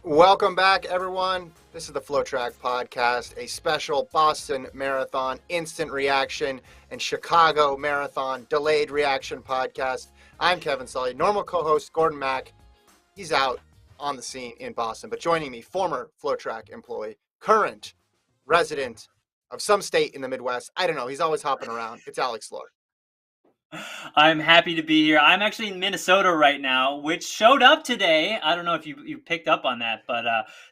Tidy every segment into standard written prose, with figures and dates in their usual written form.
Welcome back, everyone. This is the FloTrack podcast, a special Boston Marathon instant reaction and Chicago Marathon delayed reaction podcast. I'm Kevin Sully, normal co-host Gordon Mack. He's out on the scene in Boston, but joining me, former FloTrack employee, current resident of some state in the Midwest. I don't know. He's always hopping around. It's Alex Lohr. I'm happy to be here. I'm actually in Minnesota right now, which showed up today. I don't know if you picked up on that, but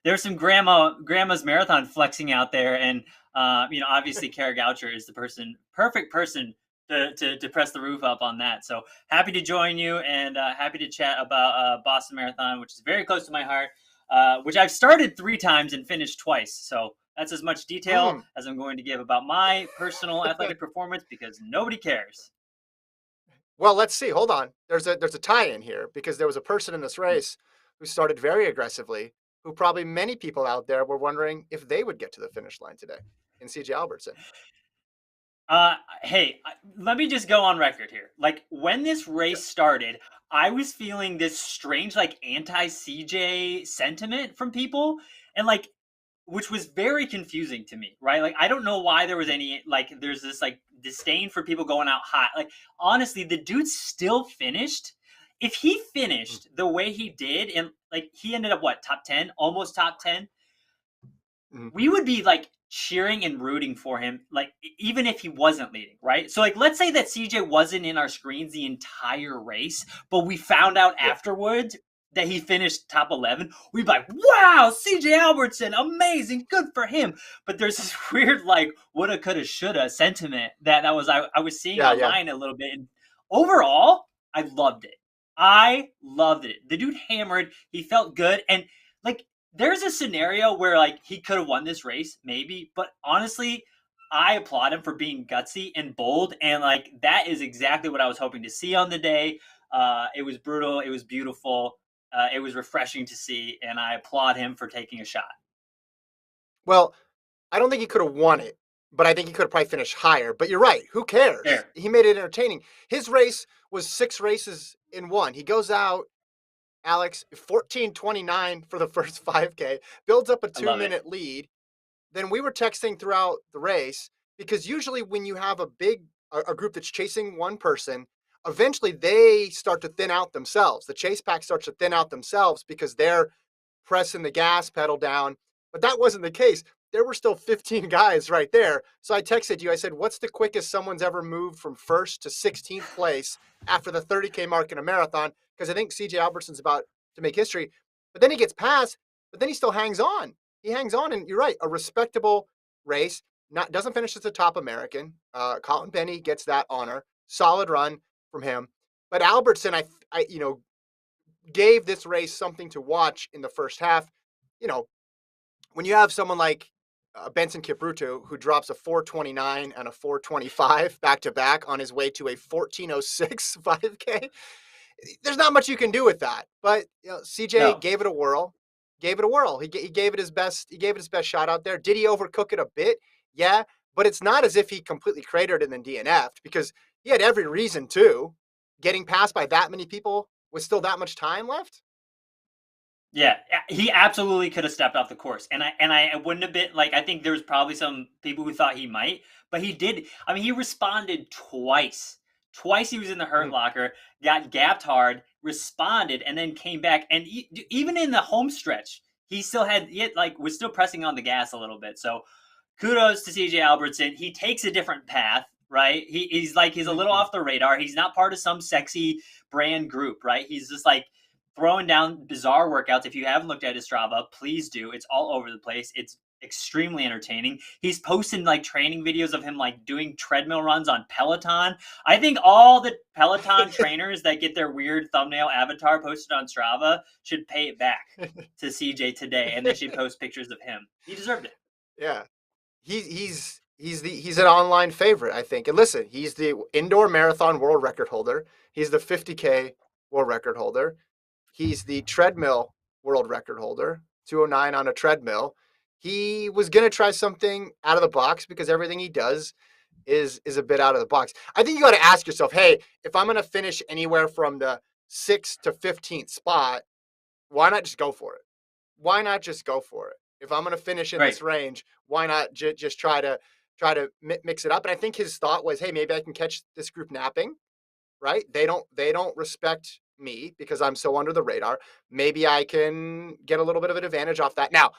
there's some grandma's marathon flexing out there, and obviously Kara Goucher is the perfect person to press the roof up on that. So happy to join you, and happy to chat about Boston Marathon, which is very close to my heart, which I've started 3 times and finished twice. So that's as much detail as I'm going to give about my personal athletic performance because nobody cares. Well, let's see. Hold on. There's a tie-in here because there was a person in this race who started very aggressively, who probably many people out there were wondering if they would get to the finish line today in CJ Albertson. Hey, let me just go on record here. Like when this race started, I was feeling this strange, like anti-CJ sentiment from people, and which was very confusing to me, right? Like, I don't know why there was any, there's this, disdain for people going out hot. Like, honestly, the dude still finished. If he finished the way he did, and, he ended up, top 10? Almost top 10? We would be, cheering and rooting for him, even if he wasn't leading, right? So, let's say that CJ wasn't in our screens the entire race, but we found out afterwards that he finished top 11, we'd be like, wow, CJ Albertson, amazing, good for him. But there's this weird, woulda, coulda, shoulda sentiment that I was seeing online a little bit. And overall, I loved it. I loved it. The dude hammered. He felt good. And, there's a scenario where, he could have won this race, maybe. But honestly, I applaud him for being gutsy and bold. And, that is exactly what I was hoping to see on the day. It was brutal. It was beautiful. It was refreshing to see, and I applaud him for taking a shot. Well, I don't think he could have won it, but I think he could have probably finished higher. But you're right. Who cares? Fair. He made it entertaining. His race was 6 races in one. He goes out, Alex, 14:29 for the first 5K, builds up a 2-minute lead. Then we were texting throughout the race because usually when you have a group that's chasing one person, eventually they start to thin out themselves. The chase pack starts to thin out themselves because they're pressing the gas pedal down. But that wasn't the case. There were still 15 guys right there. So I texted you. I said, what's the quickest someone's ever moved from first to 16th place after the 30K mark in a marathon? Because I think CJ Albertson's about to make history. But then he gets past, but then he still hangs on. He hangs on, and you're right, a respectable race. Doesn't finish as the top American. Colin Benny gets that honor. Solid run from him. But Albertson, I gave this race something to watch in the first half. When you have someone like Benson Kipruto, who drops a 4:29 and a 4:25 back-to-back on his way to a 14:06 5K, there's not much you can do with that. But CJ gave it a whirl. He gave it his best. He gave it his best shot out there. Did he overcook it a bit? Yeah, but it's not as if he completely cratered and then DNF'd because he had every reason to. Getting passed by that many people with still that much time left. Yeah, he absolutely could have stepped off the course, and I wouldn't have been I think there was probably some people who thought he might, but he did. I mean, he responded twice. Twice he was in the hurt locker, got gapped hard, responded, and then came back. And even in the home stretch, he was still pressing on the gas a little bit. So kudos to CJ Albertson. He takes a different path, right? He's a little off the radar. He's not part of some sexy brand group, right? He's just throwing down bizarre workouts. If you haven't looked at his Strava, please do. It's all over the place. It's extremely entertaining. He's posting training videos of him doing treadmill runs on Peloton. I think all the Peloton trainers that get their weird thumbnail avatar posted on Strava should pay it back to CJ today, and they should post pictures of him. He deserved it. Yeah, he's an online favorite, I think. And listen, he's the indoor marathon world record holder. He's the 50K world record holder. He's the treadmill world record holder, 209 on a treadmill. He was going to try something out of the box because everything he does is a bit out of the box. I think you got to ask yourself, hey, if I'm going to finish anywhere from the 6th to 15th spot, why not just go for it? why not just go for it? If I'm going to finish in Right. this range, why not just try to mix it up? And I think his thought was, hey, maybe I can catch this group napping, right? They don't respect me because I'm so under the radar. Maybe I can get a little bit of an advantage off that. Now,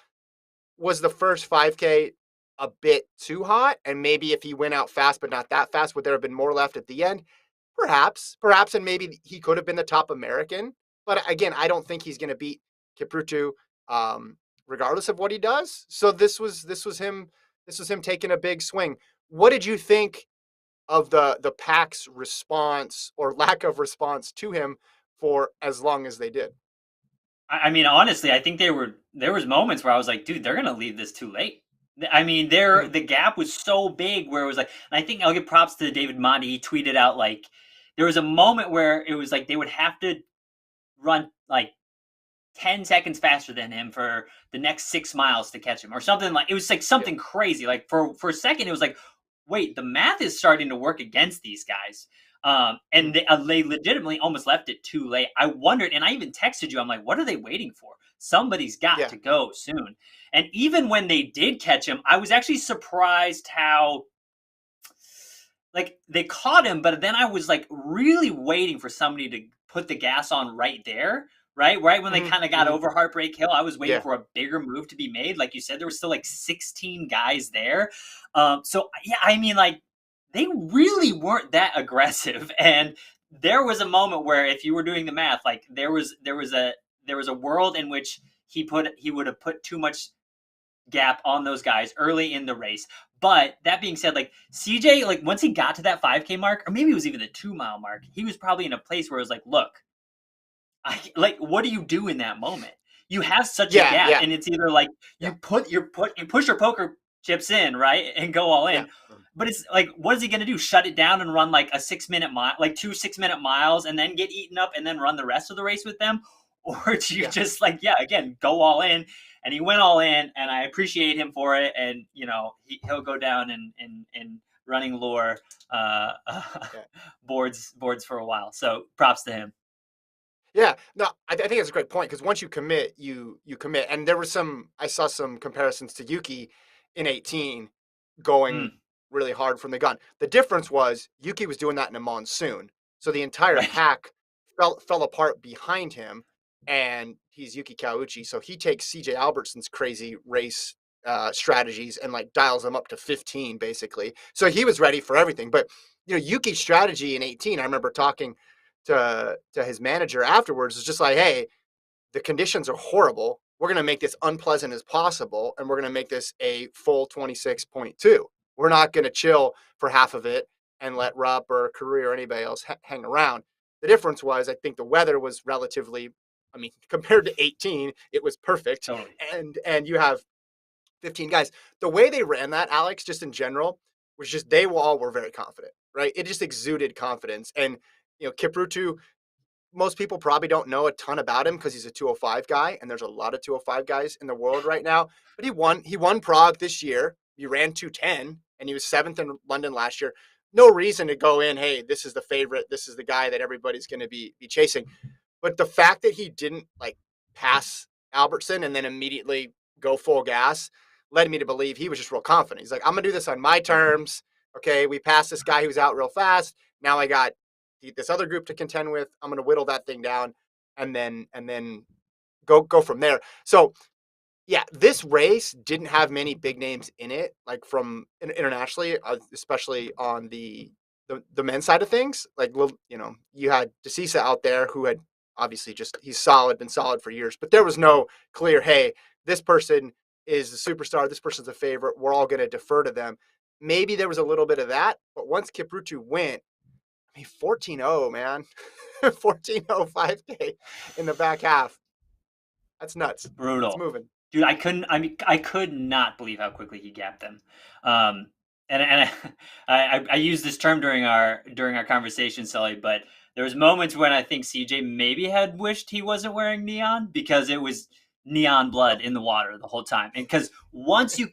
was the first 5K a bit too hot? And maybe if he went out fast, but not that fast, would there have been more left at the end? Perhaps, and maybe he could have been the top American. But again, I don't think he's going to beat Kipruto, um, regardless of what he does. So this was him taking a big swing. What did you think of the pack's response or lack of response to him for as long as they did? I mean, honestly, I think there was moments where I was like, dude, they're gonna leave this too late. I mean, Mhm. the gap was so big where it was like, and I think I'll give props to David Monty. He tweeted out like there was a moment where it was like they would have to run like 10 seconds faster than him for the next 6 miles to catch him or something. Like it was like Yeah. something crazy. Like for a second it was like, wait, the math is starting to work against these guys. Mhm. And they legitimately almost left it too late. I wondered, and I even texted you, I'm like, what are they waiting for? Somebody's got Yeah. to go soon. And even when they did catch him, I was actually surprised how like they caught him, but then I was like really waiting for somebody to put the gas on right there, right when they Mhm. kind of got Mhm. over Heartbreak Hill. I was waiting Yeah. for a bigger move to be made. Like you said, there was still like 16 guys there. So yeah, I mean, like they really weren't that aggressive, and there was a moment where if you were doing the math, like there was a world in which he would have put too much gap on those guys early in the race. But that being said, like CJ, like once he got to that 5K mark, or maybe it was even the 2 mile mark, he was probably in a place where it was like, look, like what do you do in that moment? You have such a Yeah. gap, Yeah. and it's either like Yeah. you push your poker chips in, right, and go all Yeah. in. But it's like, what is he gonna do? Shut it down and run like a 6 minute mile, like 2 6 minute miles, and then get eaten up and then run the rest of the race with them? Or do you Yeah. just like, yeah, again, go all in? And he went all in, and I appreciate him for it. And he'll go down in running lore Yeah. boards for a while. So props to him. Yeah, no, I think that's a great point because once you commit, you commit. And there was I saw some comparisons to Yuki in 18 going Mm, really hard from the gun. The difference was Yuki was doing that in a monsoon, so the entire right. pack fell apart behind him, and he's Yuki Kawauchi, so he takes CJ Albertson's crazy race strategies and like dials them up to 15 basically. So he was ready for everything. But Yuki's strategy in 18, I remember talking to his manager afterwards is just like, hey, the conditions are horrible. We're going to make this unpleasant as possible, and we're going to make this a full 26.2. We're not going to chill for half of it and let Rupp or Career or anybody else hang around. The difference was, I think the weather was relatively, I mean, compared to 18, it was perfect, Totally. and you have 15 guys. The way they ran that, Alex, just in general, was just they all were very confident, right? It just exuded confidence, and Kipruto, most people probably don't know a ton about him because he's a 205 guy, and there's a lot of 205 guys in the world right now. But he won Prague this year. He ran 210, and he was seventh in London last year. No reason to go in, hey, this is the favorite. This is the guy that everybody's going to be chasing. But the fact that he didn't like pass Albertson and then immediately go full gas led me to believe he was just real confident. He's like, I'm gonna do this on my terms. Okay, we passed this guy who's out real fast. Now I got this other group to contend with. I'm gonna whittle that thing down and then go from there. So yeah, this race didn't have many big names in it, like from internationally, especially on the men's side of things. Like, you had DeCisa out there who had obviously just he's solid, been solid for years, but there was no clear, hey, this person is the superstar, this person's a favorite. We're all going to defer to them. Maybe there was a little bit of that, but once Kipruto went, I mean, 14-0, man, 14-0 5K in the back half. That's nuts. It's Brutal. moving. Dude, I couldn't. I mean, I could not believe how quickly he gapped them. Um, and I used this term during our conversation, Sully. But there was moments when I think CJ maybe had wished he wasn't wearing neon because it was neon blood Yep. in the water the whole time. And because once you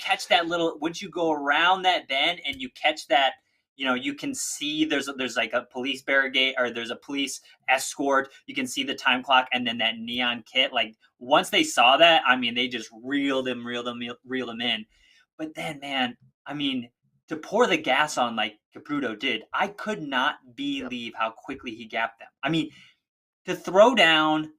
go around that bend and you catch that you can see there's like a police barricade, or there's a police escort. You can see the time clock, and then that neon kit. Like once they saw that, I mean, they just reeled him in. But then, man, I mean, to pour the gas on like Caputo did, I could not Yeah. believe how quickly he gapped them. I mean, to throw down,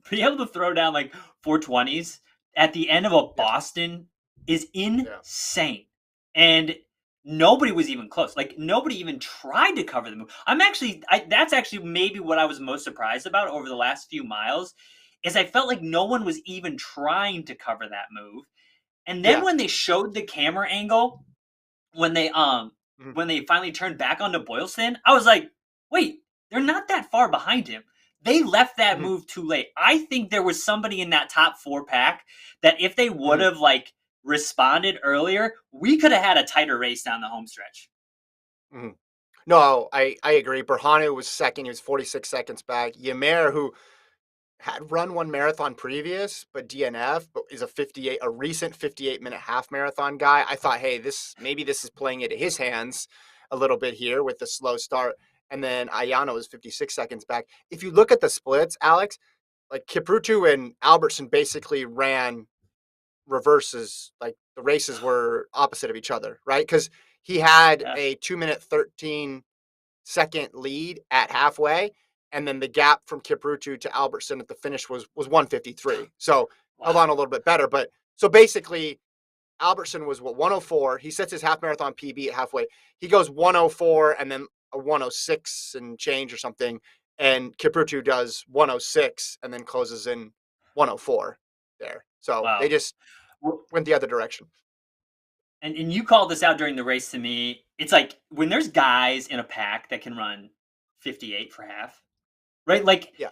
be able to throw down like 420s at the end of a Yeah. Boston is Yeah. insane. And nobody was even close. Like nobody even tried to cover the move. That's actually maybe what I was most surprised about over the last few miles is I felt like no one was even trying to cover that move. And then Yeah. when they showed the camera angle, when they Mhm. when they finally turned back onto Boylston, I was like, wait, they're not that far behind him. They left that Mhm. move too late. I think there was somebody in that top 4 pack that if they would Mhm. have like responded earlier, we could have had a tighter race down the home stretch. Mhm. No, I agree. Berhanu was second. He was 46 seconds back. Ymer, who had run one marathon previous, but DNF, but is a recent 58-minute half marathon guy. I thought, hey, this is playing into his hands a little bit here with the slow start. And then Ayano was 56 seconds back. If you look at the splits, Alex, like Kiprutu and Albertson basically ran reverses, like the races were opposite of each other, right? Because he had Yeah. a 2 minute 13-second lead at halfway, and then the gap from Kiprutu to Albertson at the finish was 153. So held on Wow. a little bit better, but so basically Albertson was 104. He sets his half marathon PB at halfway. He goes 104 and then a 106 and change or something, and Kiprutu does 106 and then closes in 104 there. So they Wow. just Well, went the other direction. and you called this out during the race to me. It's like when there's guys in a pack that can run 58 for half, right? Like Yeah.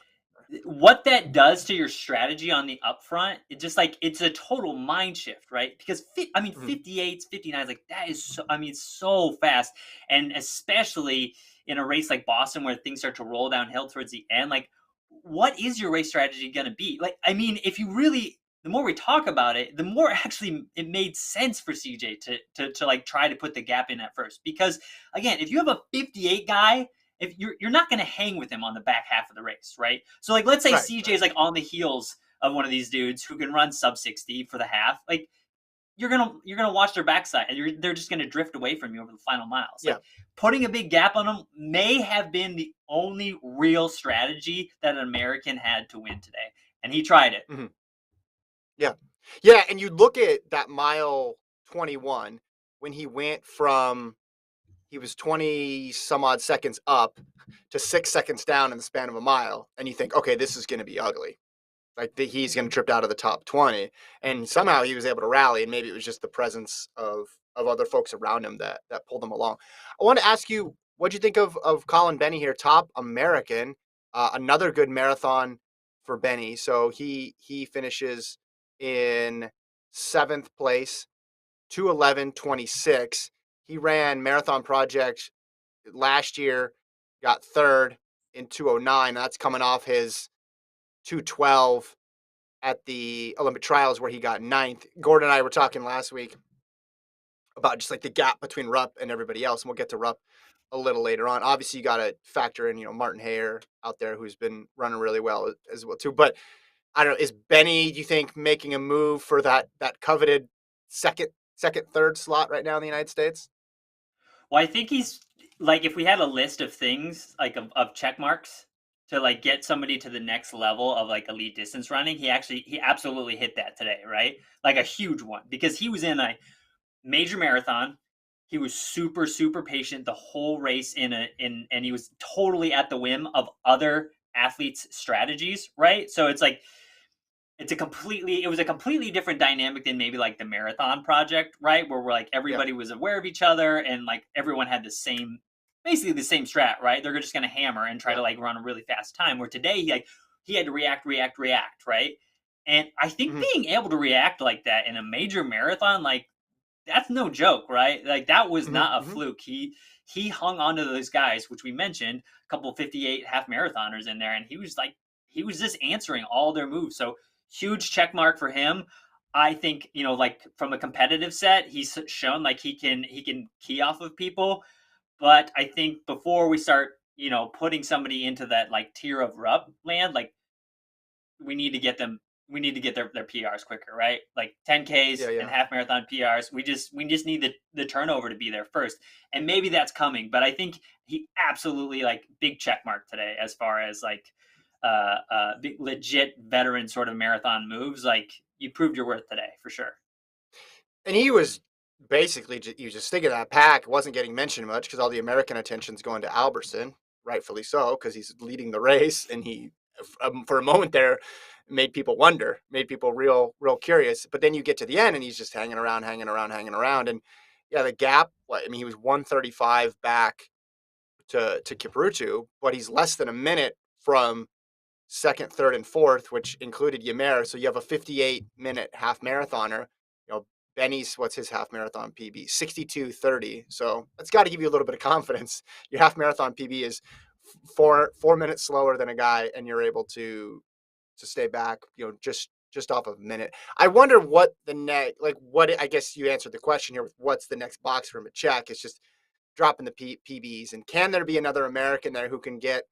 what that does to your strategy on the upfront, it just like it's a total mind shift, right? Because I mean, Mhm. 58s, 59s, like that is so, I mean, so fast, and especially in a race like Boston where things start to roll downhill towards the end, like what is your race strategy going to be? Like, I mean, if you really, the more we talk about it, the more actually it made sense for CJ to like try to put the gap in at first, because again, if you have a 58 guy, if you're not going to hang with him on the back half of the race, right? So like let's say Right. CJ Right. is like on the heels of one of these dudes who can run sub 60 for the half, like you're gonna watch their backside, and they're just gonna drift away from you over the final miles. Yeah. Like putting a big gap on them may have been the only real strategy that an American had to win today, and he tried it. Mhm. Yeah. Yeah. And you look at that mile 21 when he was 20 some odd seconds up to 6 seconds down in the span of a mile. And you think, okay, this is going to be ugly. Like he's going to trip out of the top 20. And somehow he was able to rally. And maybe it was just the presence of other folks around him that pulled him along. I want to ask you, what do you think of Colin Benny here, top American, another good marathon for Benny. So he finishes in seventh place, 2:11:26. He ran Marathon Project last year, got third in 2:09. That's coming off his 2:12 at the Olympic trials where he got ninth. Gordon and I were talking last week about just like the gap between Rupp and everybody else, and we'll get to Rupp a little later on. Obviously, you got to factor in, Martin Hayer out there who's been running really well as well too. But I don't know, is Benny, do you think, making a move for that coveted second, third slot right now in the United States? Well, I think he's like if we had a list of things like of check marks to like get somebody to the next level of like elite distance running, he absolutely hit that today, right? Like a huge one because he was in a major marathon. He was super, super patient the whole race and he was totally at the whim of other athletes' strategies, right? So it's like it was a completely different dynamic than maybe like the marathon project, right? Where we're like Yeah. everybody was aware of each other and like everyone had basically the same strat, right? They're just gonna hammer and try Yeah. to like run a really fast time. Where today he had to react, right? And I think Mhm. being able to react like that in a major marathon, like that's no joke, right? Like that was Mhm. not a Mhm. fluke. He hung on to those guys, which we mentioned, a couple of 58 half marathoners in there, and he was just answering all their moves. So huge check mark for him. I think, like from a competitive set, he's shown like he can key off of people. But I think before we start, putting somebody into that like tier of rub land, like we need to get them we need to get their PRs quicker, right? Like Yeah, 10Ks and yeah. half marathon PRs. We just need the turnover to be there first. And maybe that's coming, but I think he absolutely like big check mark today as far as like big, legit veteran sort of marathon moves. Like you proved your worth today for sure. And he was basically he was just sticking that pack. Wasn't getting mentioned much because all the American attention's going to Albertson, rightfully so, because he's leading the race, and he for a moment there made people wonder, made people real curious. But then you get to the end, and he's just hanging around, hanging around, hanging around, and yeah, the gap. I mean, he was 135 back to Kiprutu, but he's less than a minute from second, third, and fourth, which included Ymer. So you have a 58-minute half marathoner. You know, Benny's what's his half marathon PB? 62:30. So that's got to give you a little bit of confidence. Your half marathon PB is 4 minutes slower than a guy, and you're able to stay back. Just off of a minute. I wonder what the next, like what I guess you answered the question here with what's the next box for him to check. It's just dropping the PBs, and can there be another American there who can get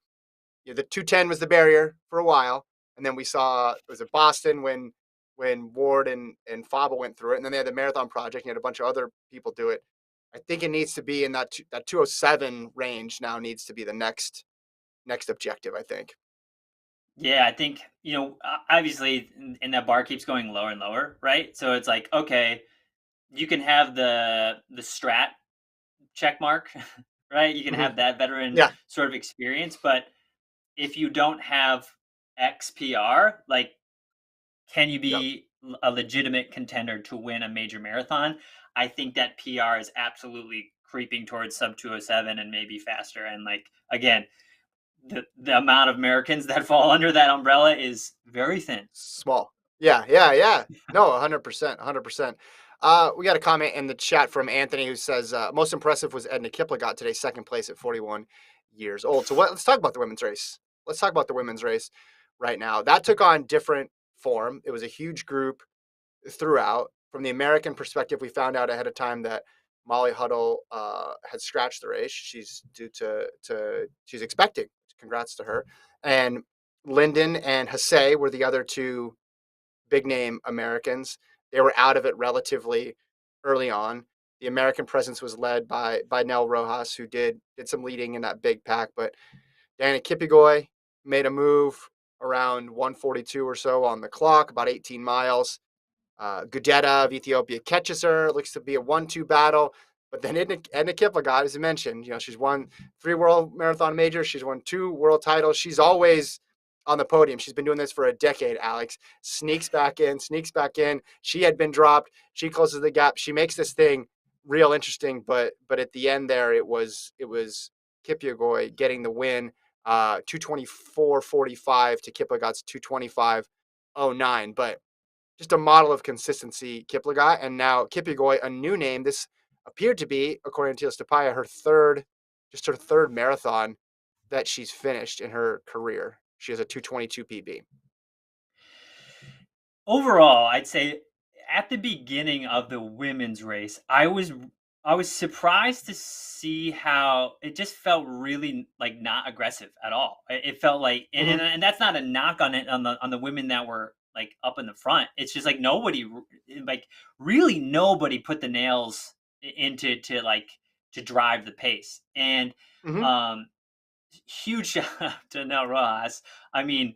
the 210 was the barrier for a while, and then we saw was it Boston when Ward and Faba went through it, and then they had the marathon project and you had a bunch of other people do it. I think it needs to be in that 207 range now needs to be the next objective. I think. Yeah, I think, obviously, and that bar keeps going lower and lower, right? So it's like, okay, you can have the strat check mark, right? You can Hmm. have that veteran Yeah. sort of experience, but if you don't have XPR, like, can you Yep. be a legitimate contender to win a major marathon? I think that PR is absolutely creeping towards sub 207 and maybe faster. And like again, the amount of Americans that fall under that umbrella is very thin. Small. Yeah. Yeah. Yeah. No. 100%. 100%. We got a comment in the chat from Anthony who says most impressive was Edna Kiplagat today, second place at 41 years old. So let's talk about the women's race. Let's talk about the women's race right now. That took on different form. It was a huge group throughout. From the American perspective, we found out ahead of time that Molly Huddle had scratched the race. She's due to she's expecting. Congrats to her. And Linden and Hasay were the other two big name Americans. They were out of it relatively early on. The American presence was led by Nell Rojas, who did some leading in that big pack. But Diana Kipigoy made a move around 142 or so on the clock, about 18 miles. Gudeta of Ethiopia catches her. Looks to be a 1-2 battle. But then Edna Kiplagat, as you mentioned, she's won 3 world marathon majors. She's won 2 world titles. She's always on the podium. She's been doing this for a decade, Alex. Sneaks back in, sneaks back in. She had been dropped. She closes the gap. She makes this thing real interesting. But at the end there, it was Kipyegon getting the win. 224.45 to Kiplagat's 225.09. But just a model of consistency, Kiplagat, and now Kipyegon, a new name. This appeared to be, according to Tapaya, her third marathon that she's finished in her career. She has a 222 PB. Overall, I'd say at the beginning of the women's race, I was surprised to see how it just felt really like not aggressive at all. It felt like, and, Mm-hmm. and and that's not a knock on it on the women that were like up in the front. It's just like nobody, like really nobody put the nails into to drive the pace. And Mm-hmm. um, huge shout out to Nell Rojas. I mean,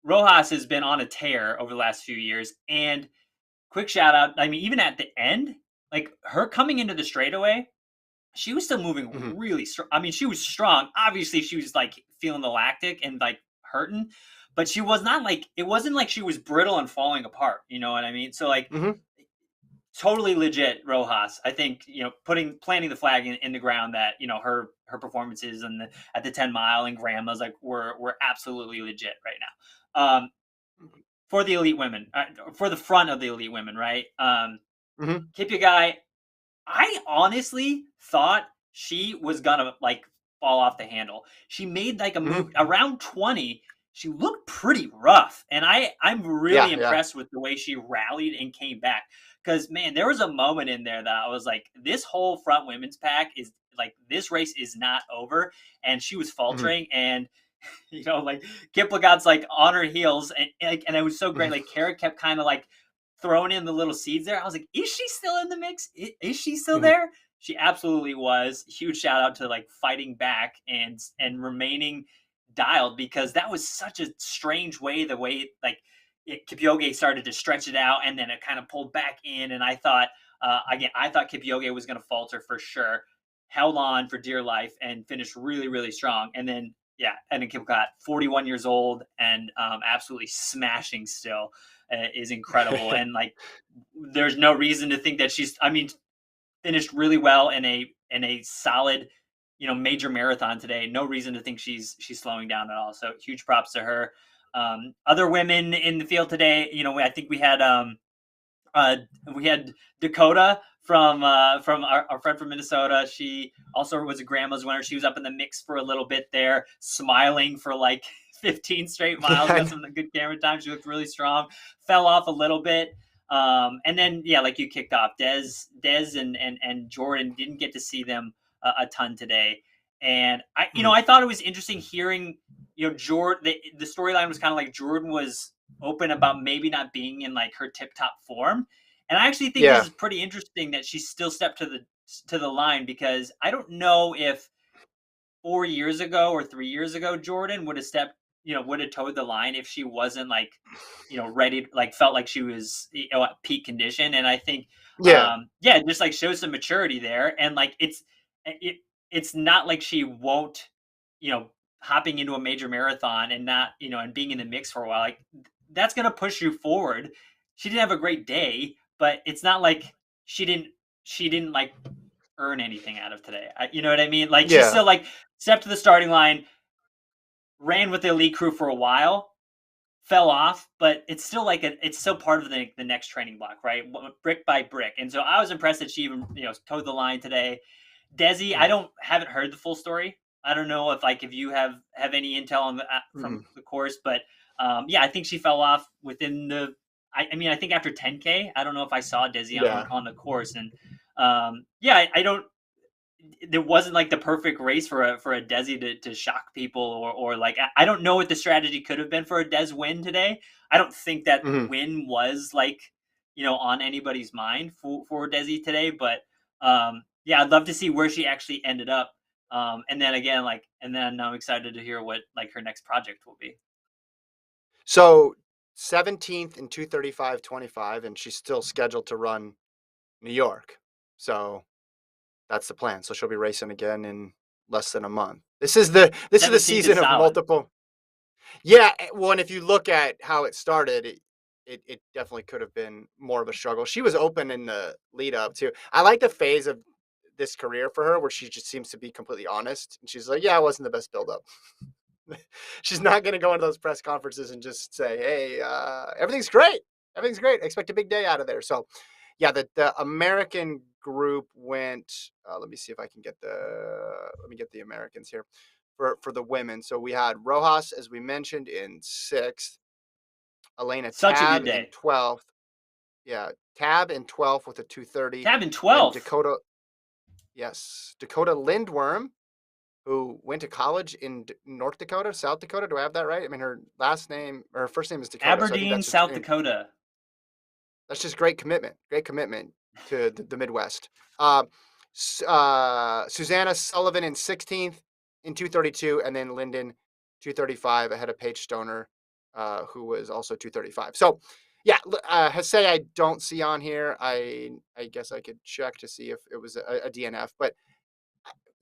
Rojas has been on a tear over the last few years. And quick shout out, I mean, even at the end, like her coming into the straightaway, she was still moving Mm-hmm. really strong. I mean, she was strong. Obviously, she was like feeling the lactic and like hurting, but she was not like, it wasn't like she was brittle and falling apart. You know what I mean? So, like, Mm-hmm. totally legit Rojas. I think, planting the flag in the ground that, her performances at the 10 mile and grandmas like were absolutely legit right now. For the elite women, for the front of the elite women, right? Mm-hmm. Kipia guy, I honestly thought she was gonna like fall off the handle. She made like a move Mm-hmm. around 20. she looked pretty rough, and I'm really Yeah, yeah. impressed with the way she rallied and came back. Because man, there was a moment in there that I was like, this whole front women's pack is like, this race is not over, and she was Mhm, faltering, and like Kiplagat's like on her heels, and it was so great. mhm. Like Kara kept kind of like throwing in the little seeds there. I was like, is she still in the mix? Is she still Mhm. there? She absolutely was. Huge shout out to like fighting back and remaining dialed, because that was such a strange way, the way like Kipchoge started to stretch it out and then it kind of pulled back in, and I thought again, I thought Kipchoge was going to falter for sure. Held on for dear life and finished really, really strong. And then yeah, and then Kipchoge, 41 years old and absolutely smashing still, is incredible. And like, there's no reason to think that she's. I mean, finished really well in a solid, major marathon today. No reason to think she's slowing down at all. So huge props to her. Other women in the field today, I think uh, we had Dakota from our friend from Minnesota. She also was a grandma's winner. She was up in the mix for a little bit there, smiling for like 15 straight miles. Yeah, Got some good camera time. She looked really strong. Fell off a little bit. And then yeah, like you kicked off, Des and Jordan, didn't get to see them a ton today. And mhm. I thought it was interesting hearing, Jordan. The storyline was kind of like Jordan was open about maybe not being in like her tip top form. And I actually think this Yeah, is pretty interesting that she still stepped to the line, because I don't know if 4 years ago or 3 years ago Jordan would have stepped, would have towed the line if she wasn't like, ready, like felt like she was, at peak condition. And I think, yeah, yeah, it just like shows some maturity there. And like it, it's not like she won't, you know, hopping into a major marathon and not, and being in the mix for a while, like that's gonna push you forward. She didn't have a great day, but it's not like she didn't like earn anything out of today. You know what I mean? Like she yeah, still like stepped to the starting line, ran with the elite crew for a while, fell off, but it's still like it's still part of the next training block, right? Brick by brick. And so I was impressed that she even towed the line today. Desi, I mhm, haven't heard the full story. I don't know if you have any intel on mhm. from the course, but yeah, I think she fell off within the. I mean, I think after 10K. I don't know if I saw Desi Yeah, on the course, and yeah, I don't. There wasn't like the perfect race for a Desi to shock people, or like I don't know what the strategy could have been for a Des win today. I don't think that mhm. win was like on anybody's mind for Desi today, but yeah, I'd love to see where she actually ended up. And then again, and then I'm excited to hear what like her next project will be. So 17th in 2:35:25, and she's still scheduled to run New York. So that's the plan. So she'll be racing again in less than a month. This is the 17th is season of solid. multiple. Yeah, well, and if you look at how it started, it definitely could have been more of a struggle. She was open in the lead up too. I like the phase of this career for her where she just seems to be completely honest, and she's like, "Yeah, it wasn't the best build up." She's not going to go into those press conferences and just say, "Hey, everything's great. Everything's great. Expect a big day out of there." So, yeah, the American group went. Let me see if I can get the. Let me get the Americans here for the women. So we had Rojas, as we mentioned, in sixth. Elena Such a good Tab in day. 12th. Yeah, Tab in 12th with a 2:30. Tab in Then 12th. Dakota. Yes, Dakota Lindworm, who went to college in North Dakota, South Dakota. Do I have that right? I mean, her last name, or her first name is Dakota, so I think Aberdeen, South Dakota. that's just great commitment to the Midwest. Susanna Sullivan in 16th in 2:32, and then Lyndon 2:35 ahead of Paige Stoner, who was also 2:35. So, yeah, Hasay I don't see on here. I guess I could check to see if it was a DNF, but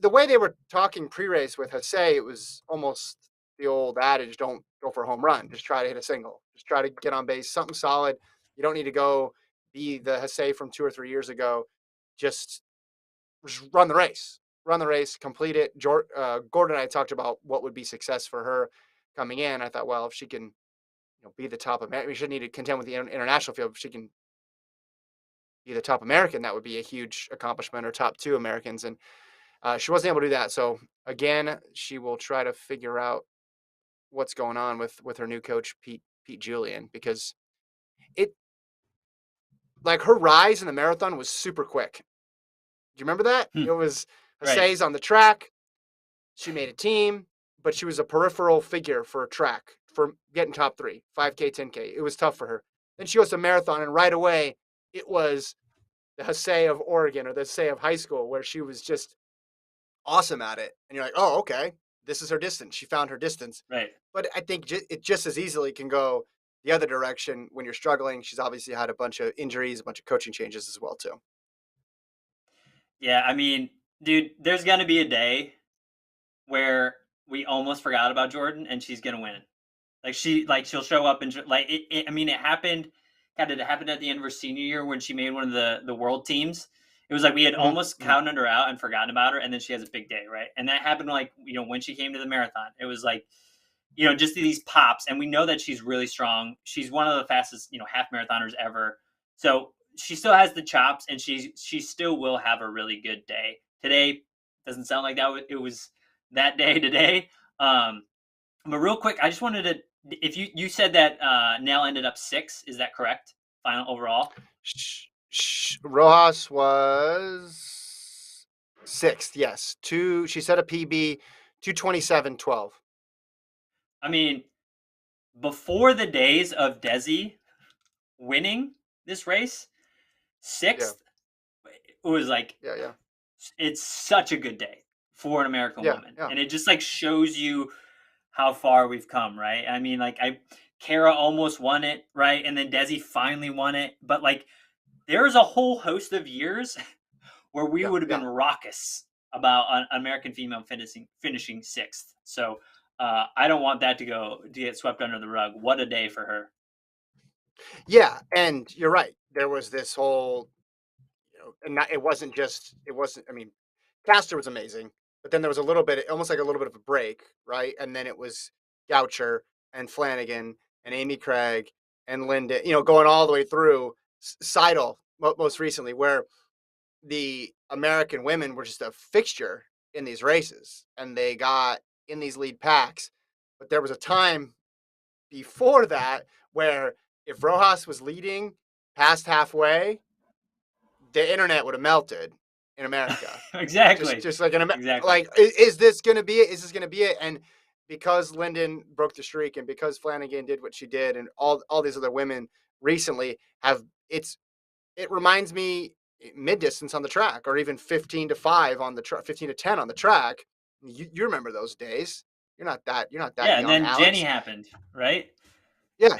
the way they were talking pre-race with Hasay, it was almost the old adage: "Don't go for a home run. Just try to hit a single. Just try to get on base, something solid. You don't need to go be the Hasay from 2 or 3 years ago. Just, just run the race. Run the race. Complete it." Gordon and I talked about what would be success for her coming in. I thought, well, if she can, be the top of, we should need to contend with the international field. If she can be the top American, that would be a huge accomplishment, or top two Americans, and she wasn't able to do that. So again, she will try to figure out what's going on with her new coach Pete Julian, because it like her rise in the marathon was super quick. Do you remember that? Hmm. It was Right. Hasay's on the track. She made a team, but she was a peripheral figure for track, for getting top three, 5K, 10K. It was tough for her. Then she goes to marathon, and right away it was the Hasay of Oregon or the Hasay of high school, where she was just awesome at it. And you're like, oh, okay, this is her distance. She found her distance. Right. But I think it just as easily can go the other direction when you're struggling. She's obviously had a bunch of injuries, a bunch of coaching changes as well too. Yeah, I mean, dude, there's gonna be a day where we almost forgot about Jordan and she's gonna win. She'll show up and I mean, it happened. God, did it happen at the end of her senior year when she made one of the world teams? It was like we had almost Mm-hmm. counted her out and forgotten about her, and then she has a big day, right? And that happened when she came to the marathon. It was like just these pops, and we know that she's really strong. She's one of the fastest half marathoners ever. So she still has the chops, and she still will have a really good day. Today doesn't sound like that. It was that day today. But real quick, I just wanted to. If you said that Nell ended up 6, is that correct? Final overall. Rojas was sixth. Yes, two. She set a PB, 2:27:12. I mean, before the days of Desi winning this race, Yeah, 6th was like yeah, yeah, it's such a good day for an American yeah, woman, yeah, and it just like shows you how far we've come, right? I mean, Kara almost won it, right, and then Desi finally won it, but like there's a whole host of years where we yeah, would have yeah. been raucous about an American female finishing 6th. So I don't want that to get swept under the rug. What a day for her. Yeah, and you're right. There was this whole, and it wasn't. I mean, Caster was amazing, but then there was a little bit, almost like a little bit of a break, right? And then it was Goucher and Flanagan and Amy Craig and Linda, going all the way through Seidel most recently, where the American women were just a fixture in these races and they got in these lead packs. But there was a time before that where if Rojas was leading past halfway, the internet would have melted in America. Just Exactly. just like Exactly. like, is this gonna be it? Is this gonna be it? And because Lyndon broke the streak and because Flanagan did what she did and all these other women recently have it reminds me mid distance on the track or even 15 to 5 on the track, 15 to 10 on the track. You remember those days. You're not that Yeah, and young, then Jenny Alex. happened, right? Yeah,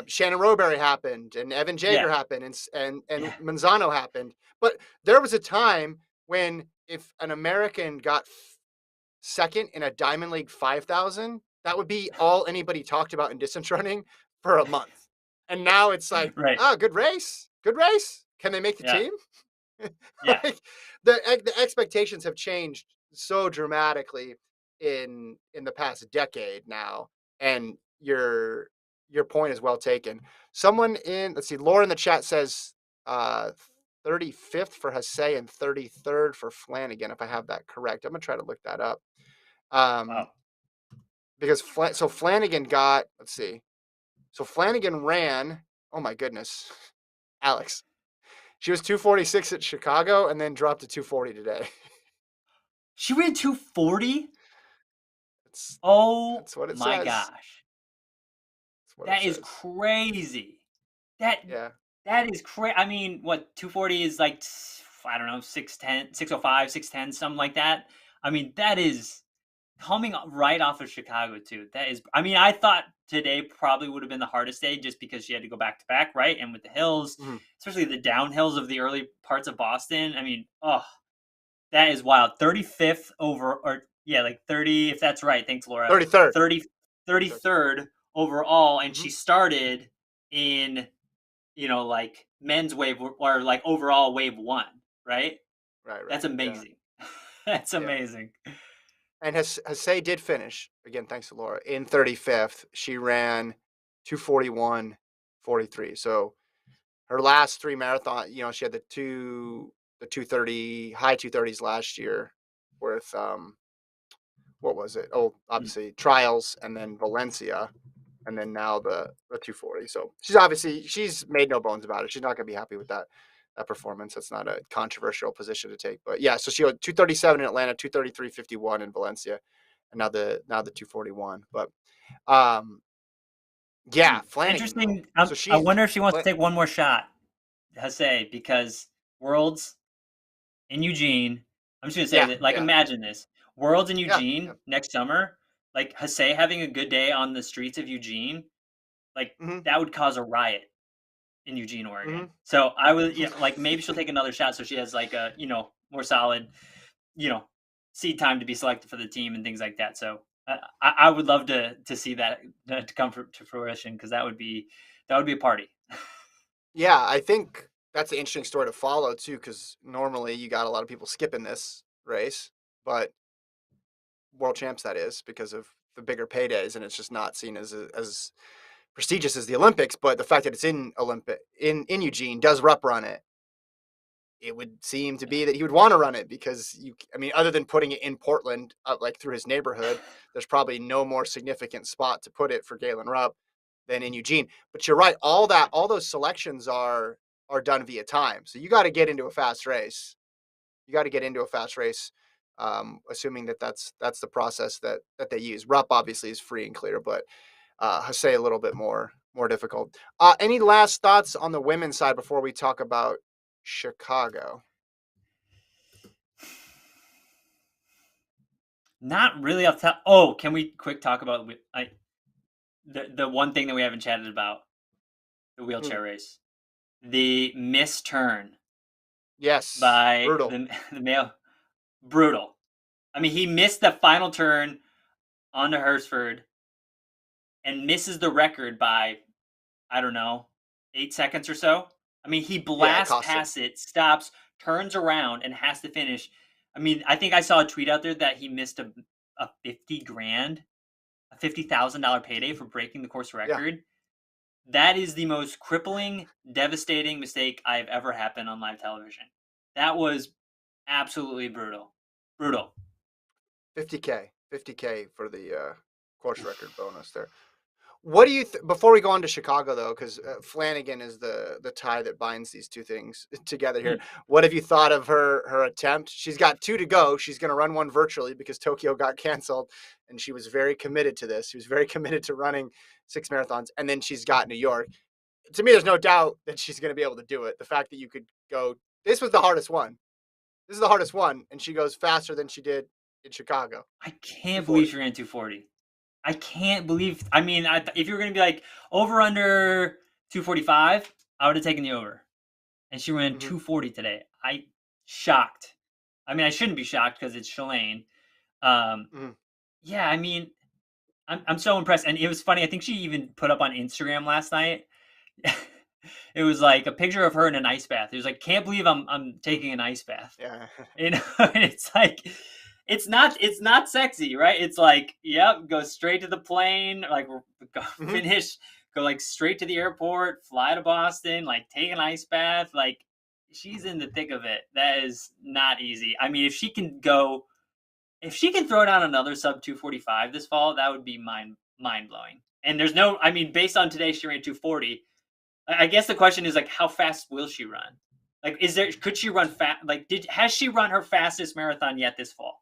Shannon Roberry happened, and Evan Jager Yeah. happened, and Yeah. Manzano happened. But there was a time when if an American got second in a Diamond League 5,000, that would be all anybody talked about in distance running for a month. And now it's like, Right. good race, good race. Can they make the Yeah. team? Yeah. Like the expectations have changed so dramatically in the past decade now, and your point is well taken. Someone in let's see, Laura in the chat says uh 35th for Hasay and 33rd for Flanagan, if I have that correct. I'm gonna try to look that up. Um, Wow. because so Flanagan got let's see, so Flanagan ran. Oh my goodness, Alex, she was 246 at Chicago and then dropped to 240 today. She ran 240? That's Oh that's what it my says. gosh. That's what it That is says. crazy. That Yeah. that is crazy. I mean, what 240 is like I don't know, 610, 605, 610, something like that. I mean, that is coming right off of Chicago too. That is I mean, I thought today probably would have been the hardest day just because she had to go back to back, right? And with the hills, Mhm. especially the downhills of the early parts of Boston. I mean, oh, that is wild. 35th over or yeah, like 30 if that's right. Thanks Laura. 33rd. 30 33rd. 33rd overall and Mhm. she started in like men's wave or like overall wave 1, right? Right, That's right. Yeah. amazing. That's Yeah. amazing. And Hasay did finish again, thanks to Laura, in 35th. She ran 241:43. So her last three marathon, she had the 230 high 230s last year with what was it? Oh, obviously trials and then Valencia and then now the 240. So she's made no bones about it. She's not going to be happy with that performance. That's not a controversial position to take. But yeah, so she had 237 in Atlanta, 233.51 in Valencia, and now the 241. But yeah, Flanagan though. Interesting. So I she's wonder if she wants to take one more shot, Hasay, because Worlds in Eugene. I'm just gonna say yeah, that, like, yeah, imagine this: Worlds in yeah, yeah. Eugene next summer. Like Hasay having a good day on the streets of Eugene, like Mm-hmm, that would cause a riot in Eugene, Oregon. mm-hmm. So I would, like, maybe she'll take another shot so she has like a more solid, you know, seed time to be selected for the team and things like that. So I would love to see that to come to fruition, because that would be a party. Yeah, I think that's an interesting story to follow too, because normally you got a lot of people skipping this race, but world champs that is because of the bigger paydays, and it's just not seen as prestigious as the Olympics. But the fact that it's in Eugene, does Rupp run it? It would seem to Yeah. be that he would want to run it because I mean, other than putting it in Portland, like through his neighborhood, there's probably no more significant spot to put it for Galen Rupp than in Eugene. But you're right, all those selections are done via time. So you got to get into a fast race. You got to get into a fast race, assuming that's the process that they use. Rupp obviously is free and clear, but Hasay a little bit more difficult. Any last thoughts on the women's side before we talk about Chicago? Not really off top. Oh, can we quick talk about the one thing that we haven't chatted about, the Hmm. wheelchair race, the missed turn Yes, by brutal. the male, brutal. I mean, he missed the final turn onto Hursford and misses the record by, I don't know, 8 seconds or so. I mean, he Yeah, it blasts cost him. past it, stops, turns around, and has to finish. I mean, I think I saw a tweet out there that he missed a 50 grand, a $50,000 payday for breaking the course Yeah. record. That is the most crippling, devastating mistake I've ever happened on live television. That was absolutely brutal. Brutal. 50K for the course record bonus there. What do you before we go on to Chicago though, because Flanagan is the tie that binds these two things together here. Mm. What have you thought of her attempt? She's got two to go. She's going to run one virtually because Tokyo got canceled, and she was very committed to this. She was very committed to running 6 marathons, and then she's got New York. To me, there's no doubt that she's going to be able to do it. The fact that you could go, this was the hardest one. This is the hardest one, and she goes faster than she did in Chicago. I can't believe 240. she ran 240. I can't believe. I mean, if you were going to be like over under 245, I would have taken the over. And she ran Mm-hmm. 240 today. I shocked. I mean, I shouldn't be shocked because it's Shalane. Mm-hmm. Yeah, I mean, I'm so impressed. And it was funny. I think she even put up on Instagram last night. It was like a picture of her in an ice bath. It was like, can't believe I'm taking an ice bath. Yeah. You know, and it's like, it's not sexy, right? It's like, yep, go straight to the plane, like go Mm-hmm. finish, go like straight to the airport, fly to Boston, like take an ice bath. Like, she's in the thick of it. That is not easy. I mean, if she can throw down another sub 245 this fall, that would be mind blowing. And there's no, I mean, based on today, she ran 240. I guess the question is, like, how fast will she run? Like, could she run fast? Like, has she run her fastest marathon yet this fall?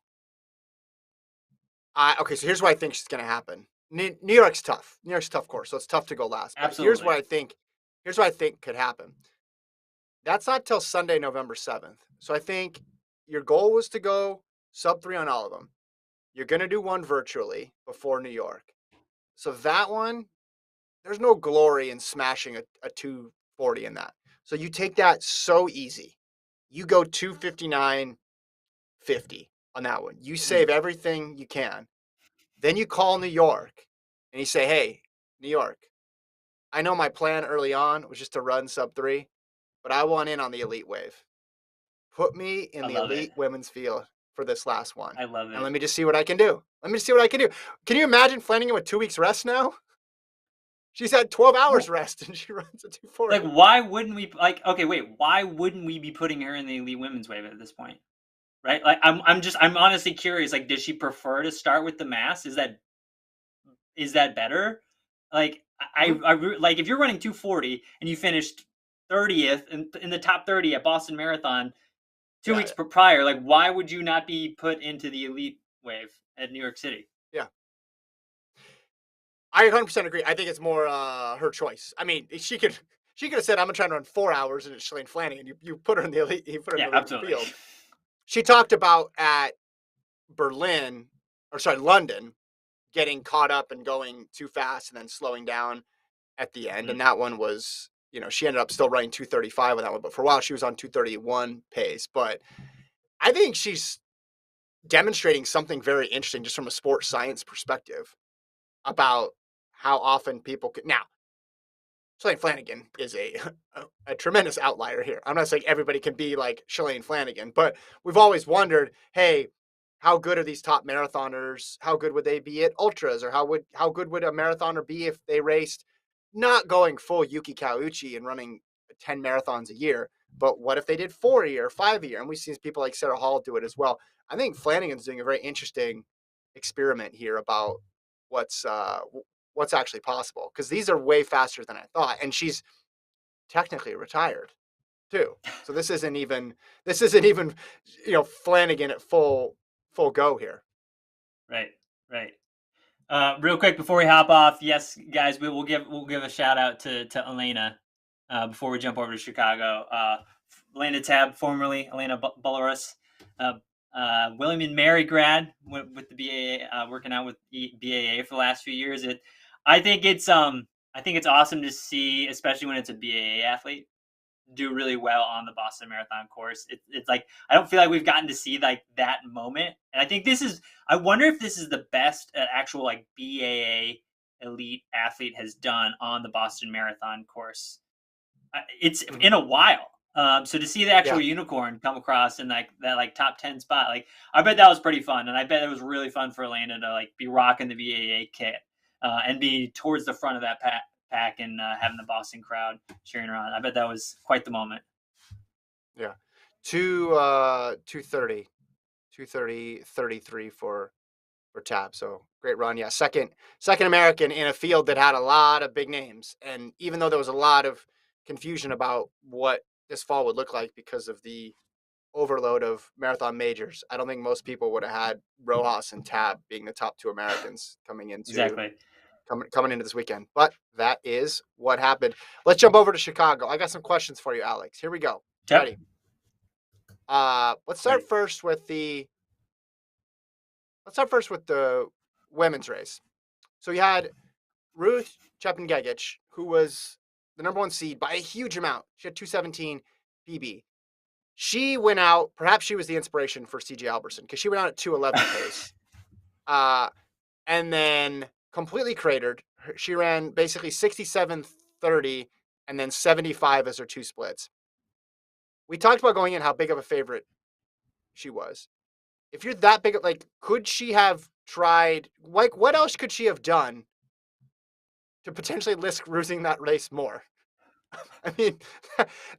Okay, so here's what I think is going to happen. New York's tough. New York's a tough course, so it's tough to go last. But here's what Absolutely. I think. Here's what I think could happen. That's not till Sunday, November 7th. So I think your goal was to go sub 3 on all of them. You're going to do one virtually before New York. So that one, there's no glory in smashing a 240 in that. So you take that so easy. You go 259.50 on that one. You Mm, save everything you can. Then you call New York and you say, hey, New York, I know my plan early on was just to run sub 3, but I want in on the elite wave. Put me in I the love it. elite women's field for this last one. I love And it. let me just see what I can do. Let me just see what I can do. Can you imagine Flanagan with 2 weeks rest now? She's had 12 hours Well, rest and she runs a like, 240. why wouldn't we, like, okay, wait, why wouldn't we be putting her in the elite women's wave at this point? right? Like I'm honestly curious. Like, does she prefer to start with the mass? Is that better? Like Mhm. like if you're running 240 and you finished 30th in the top 30 at Boston Marathon 2 weeks Yeah, prior, like why would you not be put into the elite wave at New York City? yeah. I 100% agree. I think it's more her choice. I mean, she could have said, "I'm gonna try to run 4 hours," and it's Shalane Flanagan. You put her in the elite. You put her in Yeah, the elite absolutely. field. She talked about at Berlin, or sorry, London, getting caught up and going too fast and then slowing down at the end. Mhm. And that one was, she ended up still running 2:35 on that one, but for a while she was on 2:31 pace. But I think she's demonstrating something very interesting just from a sports science perspective about how often people could now. Shalane Flanagan is a tremendous outlier here. I'm not saying everybody can be like Shalane Flanagan, but we've always wondered, hey, how good are these top marathoners? How good would they be at ultras, or how good would a marathoner be if they raced not going full Yuki Kauchi and running 10 marathons a year, but what if they did 4 a year, 5 a year? And we've seen people like Sarah Hall do it as well. I think Flanagan's doing a very interesting experiment here about what's what's actually possible because these are way faster than I thought, and she's technically retired too. So this isn't even Flanagan at full go here. Right, right. Real quick before we hop off, yes, guys, we'll give a shout out to Elena before we jump over to Chicago. Elena Tab, formerly Elena Belarus, uh, William and Mary grad with the BAA, working out with BAA for the last few years. I think it's I think it's awesome to see, especially when it's a BAA athlete do really well on the Boston Marathon course. It's like I don't feel like we've gotten to see like that moment, and I think this is. I wonder if this is the best actual like BAA elite athlete has done on the Boston Marathon course. It's Mhm. in a while. So to see the actual Yeah, unicorn come across in like that like top 10 spot, like I bet that was pretty fun, and I bet it was really fun for Elena to like be rocking the BAA kit and be towards the front of that pack and having the Boston crowd cheering her on. I bet that was quite the moment. yeah. 230, 2:30:33 for Tab. So great run. Yeah, second American in a field that had a lot of big names. And even though there was a lot of confusion about what this fall would look like because of the overload of marathon majors, I don't think most people would have had Rojas and Tab being the top two Americans Exactly. coming into this weekend. But that is what happened. Let's jump over to Chicago. I got some questions for you, Alex. Here we go. Yep. Ready? Let's start Ready. first with the women's race. So you had Ruth Chepngetich, who was the number one seed by a huge amount. She had 217 PB. She went out. Perhaps she was the inspiration for CJ Albertson because she went out at 211 pace, uh, and then completely cratered. She ran basically 67:30 and then 75 as her two splits. We talked about going in how big of a favorite she was. If you're that big, like, could she have tried? Like, what else could she have done to potentially risk losing that race more? I mean,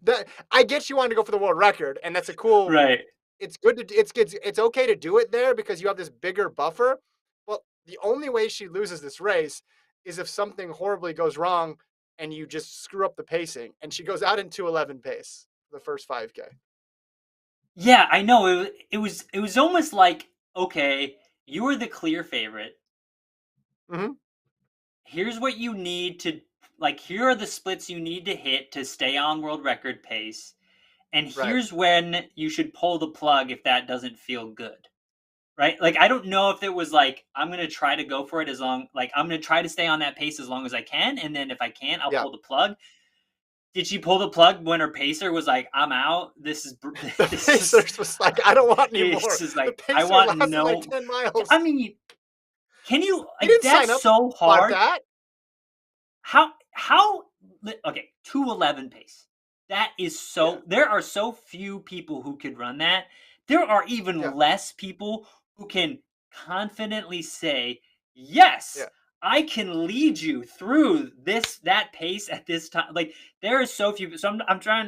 that I get you wanted to go for the world record, and that's a cool. Right. It's good to it's okay to do it there because you have this bigger buffer. Well, the only way she loses this race is if something horribly goes wrong and you just screw up the pacing, and she goes out in 211 pace for the first 5K. Yeah, I know. It was almost like, okay, you were the clear favorite. Mm-hmm. Here's what you need to like here are the splits you need to hit to stay on world record pace. And Right. here's when you should pull the plug if that doesn't feel good. Right? Like I don't know if it was like I'm going to try to go for it as long like I'm going to try to stay on that pace as long as I can, and then if I can't, I'll Yeah. pull the plug. Did she pull the plug when her pacer was like, "I'm out. The This is Pacers was like, I don't want any more. this is The like I Pacer want lasted like no." 10 I miles. mean, can you You like didn't that's sign up so for hard. that. How okay, 211 pace. That is Yeah. so there are so few people who could run that. There are Yeah. even less people who can confidently say, "Yes, Yeah. I can lead you through that pace at this time." Like there are so few, so I'm trying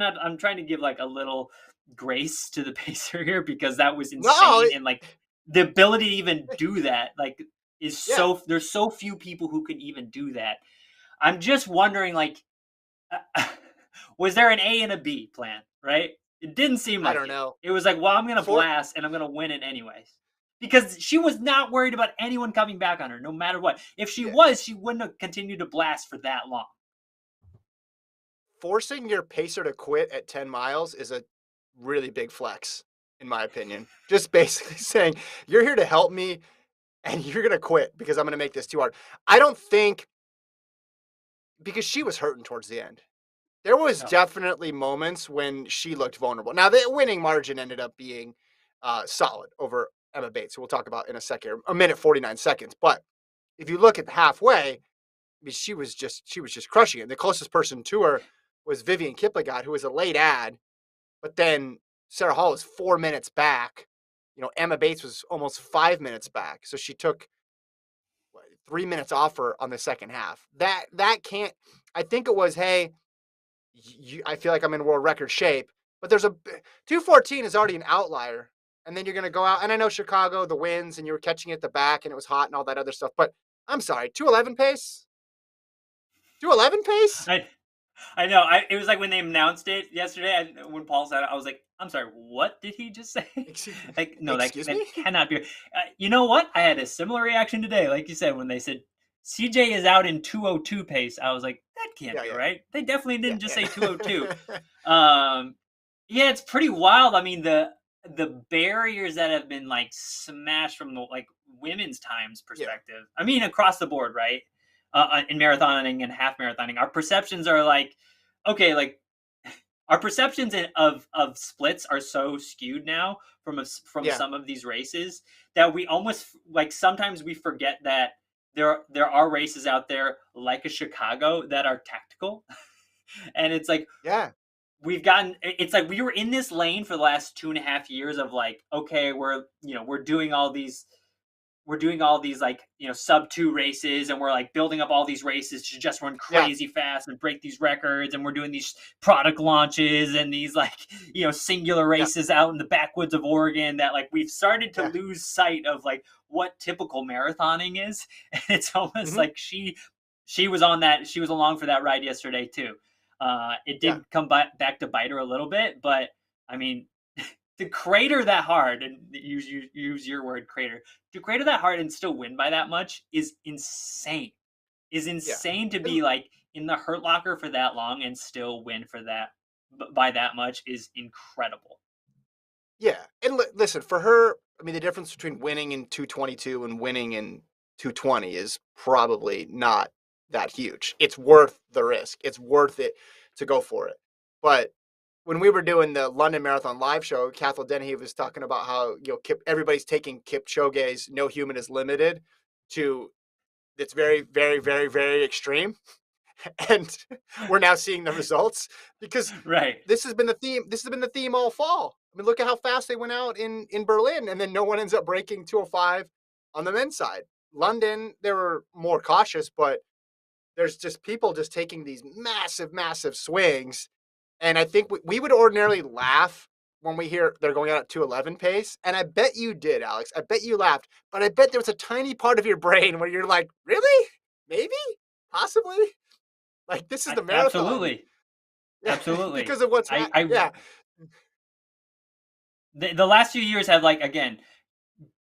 to give like a little grace to the pacer here because that was No, insane. And like the ability to even do that, like, is yeah, there's so few people who can even do that. I'm just wondering, like, was there an A and a B plan, right? It didn't seem I like don't it. know. It was like, well, I'm going to For blast and I'm going to win it anyways. Because she was not worried about anyone coming back on her, no matter what. If she yeah, was, she wouldn't have continued to blast for that long. forcing your pacer to quit at 10 miles is a really big flex, in my opinion. Just basically saying, you're here to help me and you're going to quit because I'm going to make this too hard. I don't think because she was hurting towards the end. There was Oh, definitely moments when she looked vulnerable. Now, the winning margin ended up being solid over Emma Bates, who we'll talk about in a second, a minute 49 seconds. But if you look at the halfway, I mean, she was just crushing it. The closest person to her was Vivian Kiplagat, who was a late ad, but then Sarah Hall was 4 minutes back. Emma Bates was almost 5 minutes back. So she took 3 minutes off her on the second half. That can't. I think it was, hey, I feel like I'm in world record shape, but there's a 214 is already an outlier. And then you're going to go out. And I know Chicago, the winds, and you were catching it at the back and it was hot and all that other stuff. But I'm sorry, 211 pace? 211 pace? I I know. It was like when they announced it yesterday. When Paul said it, I was like, "I'm sorry, what did he just say?" Excuse, Like, no, excuse that me? cannot be. You know what? I had a similar reaction today, like you said, when they said CJ is out in 202 pace. I was like, that can't Yeah, be yeah. right. They definitely Yeah, didn't just say 202. yeah. Yeah, it's pretty wild. I mean, the barriers that have been like smashed from the like women's times yeah. perspective. I mean, across the board, right? In marathoning and half marathoning, our perceptions are like, okay, like our perceptions of splits are so skewed now from Yeah. some of these races that we almost like sometimes we forget that there are races out there like a Chicago that are tactical, and it's like Yeah. it's like we were in this lane for the last 2.5 years of like, okay, we're doing all these like, sub 2 races, and we're like building up all these races to just run Yeah. crazy fast and break these records, and we're doing these product launches and these like, singular Yeah. races out in the backwoods of Oregon, that like we've started to Yeah. lose sight of like what typical marathoning is. And it's almost Hmm. like she was on that, she was along for that ride yesterday too. It Yeah. did come back to bite her a little bit, but I mean, to crater that hard, and use your word, crater, to crater that hard and still win by that much is insane. Is Yeah. insane to And be like in the hurt locker for that long and still win for that by that much is incredible. yeah. And listen, for her, I mean, the difference between winning in 222 and winning in 220 is probably not that huge. It's worth the risk. It's worth it to go for it. But when we were doing the London Marathon live show, Kathleen Dennehy was talking about how everybody's taking Kipchoge's "no human is limited" to it's very, very, very, very extreme, and we're now seeing the results because Right. this has been the theme. This has been the theme all fall. I mean, look at how fast they went out in Berlin, and then no one ends up breaking 205 on the men's side. London, they were more cautious, but there's just people just taking these massive, massive swings. And I think we would ordinarily laugh when we hear they're going out at 211 pace. And I bet you did, Alex. I bet you laughed. But I bet there was a tiny part of your brain where you're like, really? Maybe? Possibly? Like, this is the marathon. Absolutely. Yeah, Absolutely. because of what's I happening. I Yeah, the last few years have like again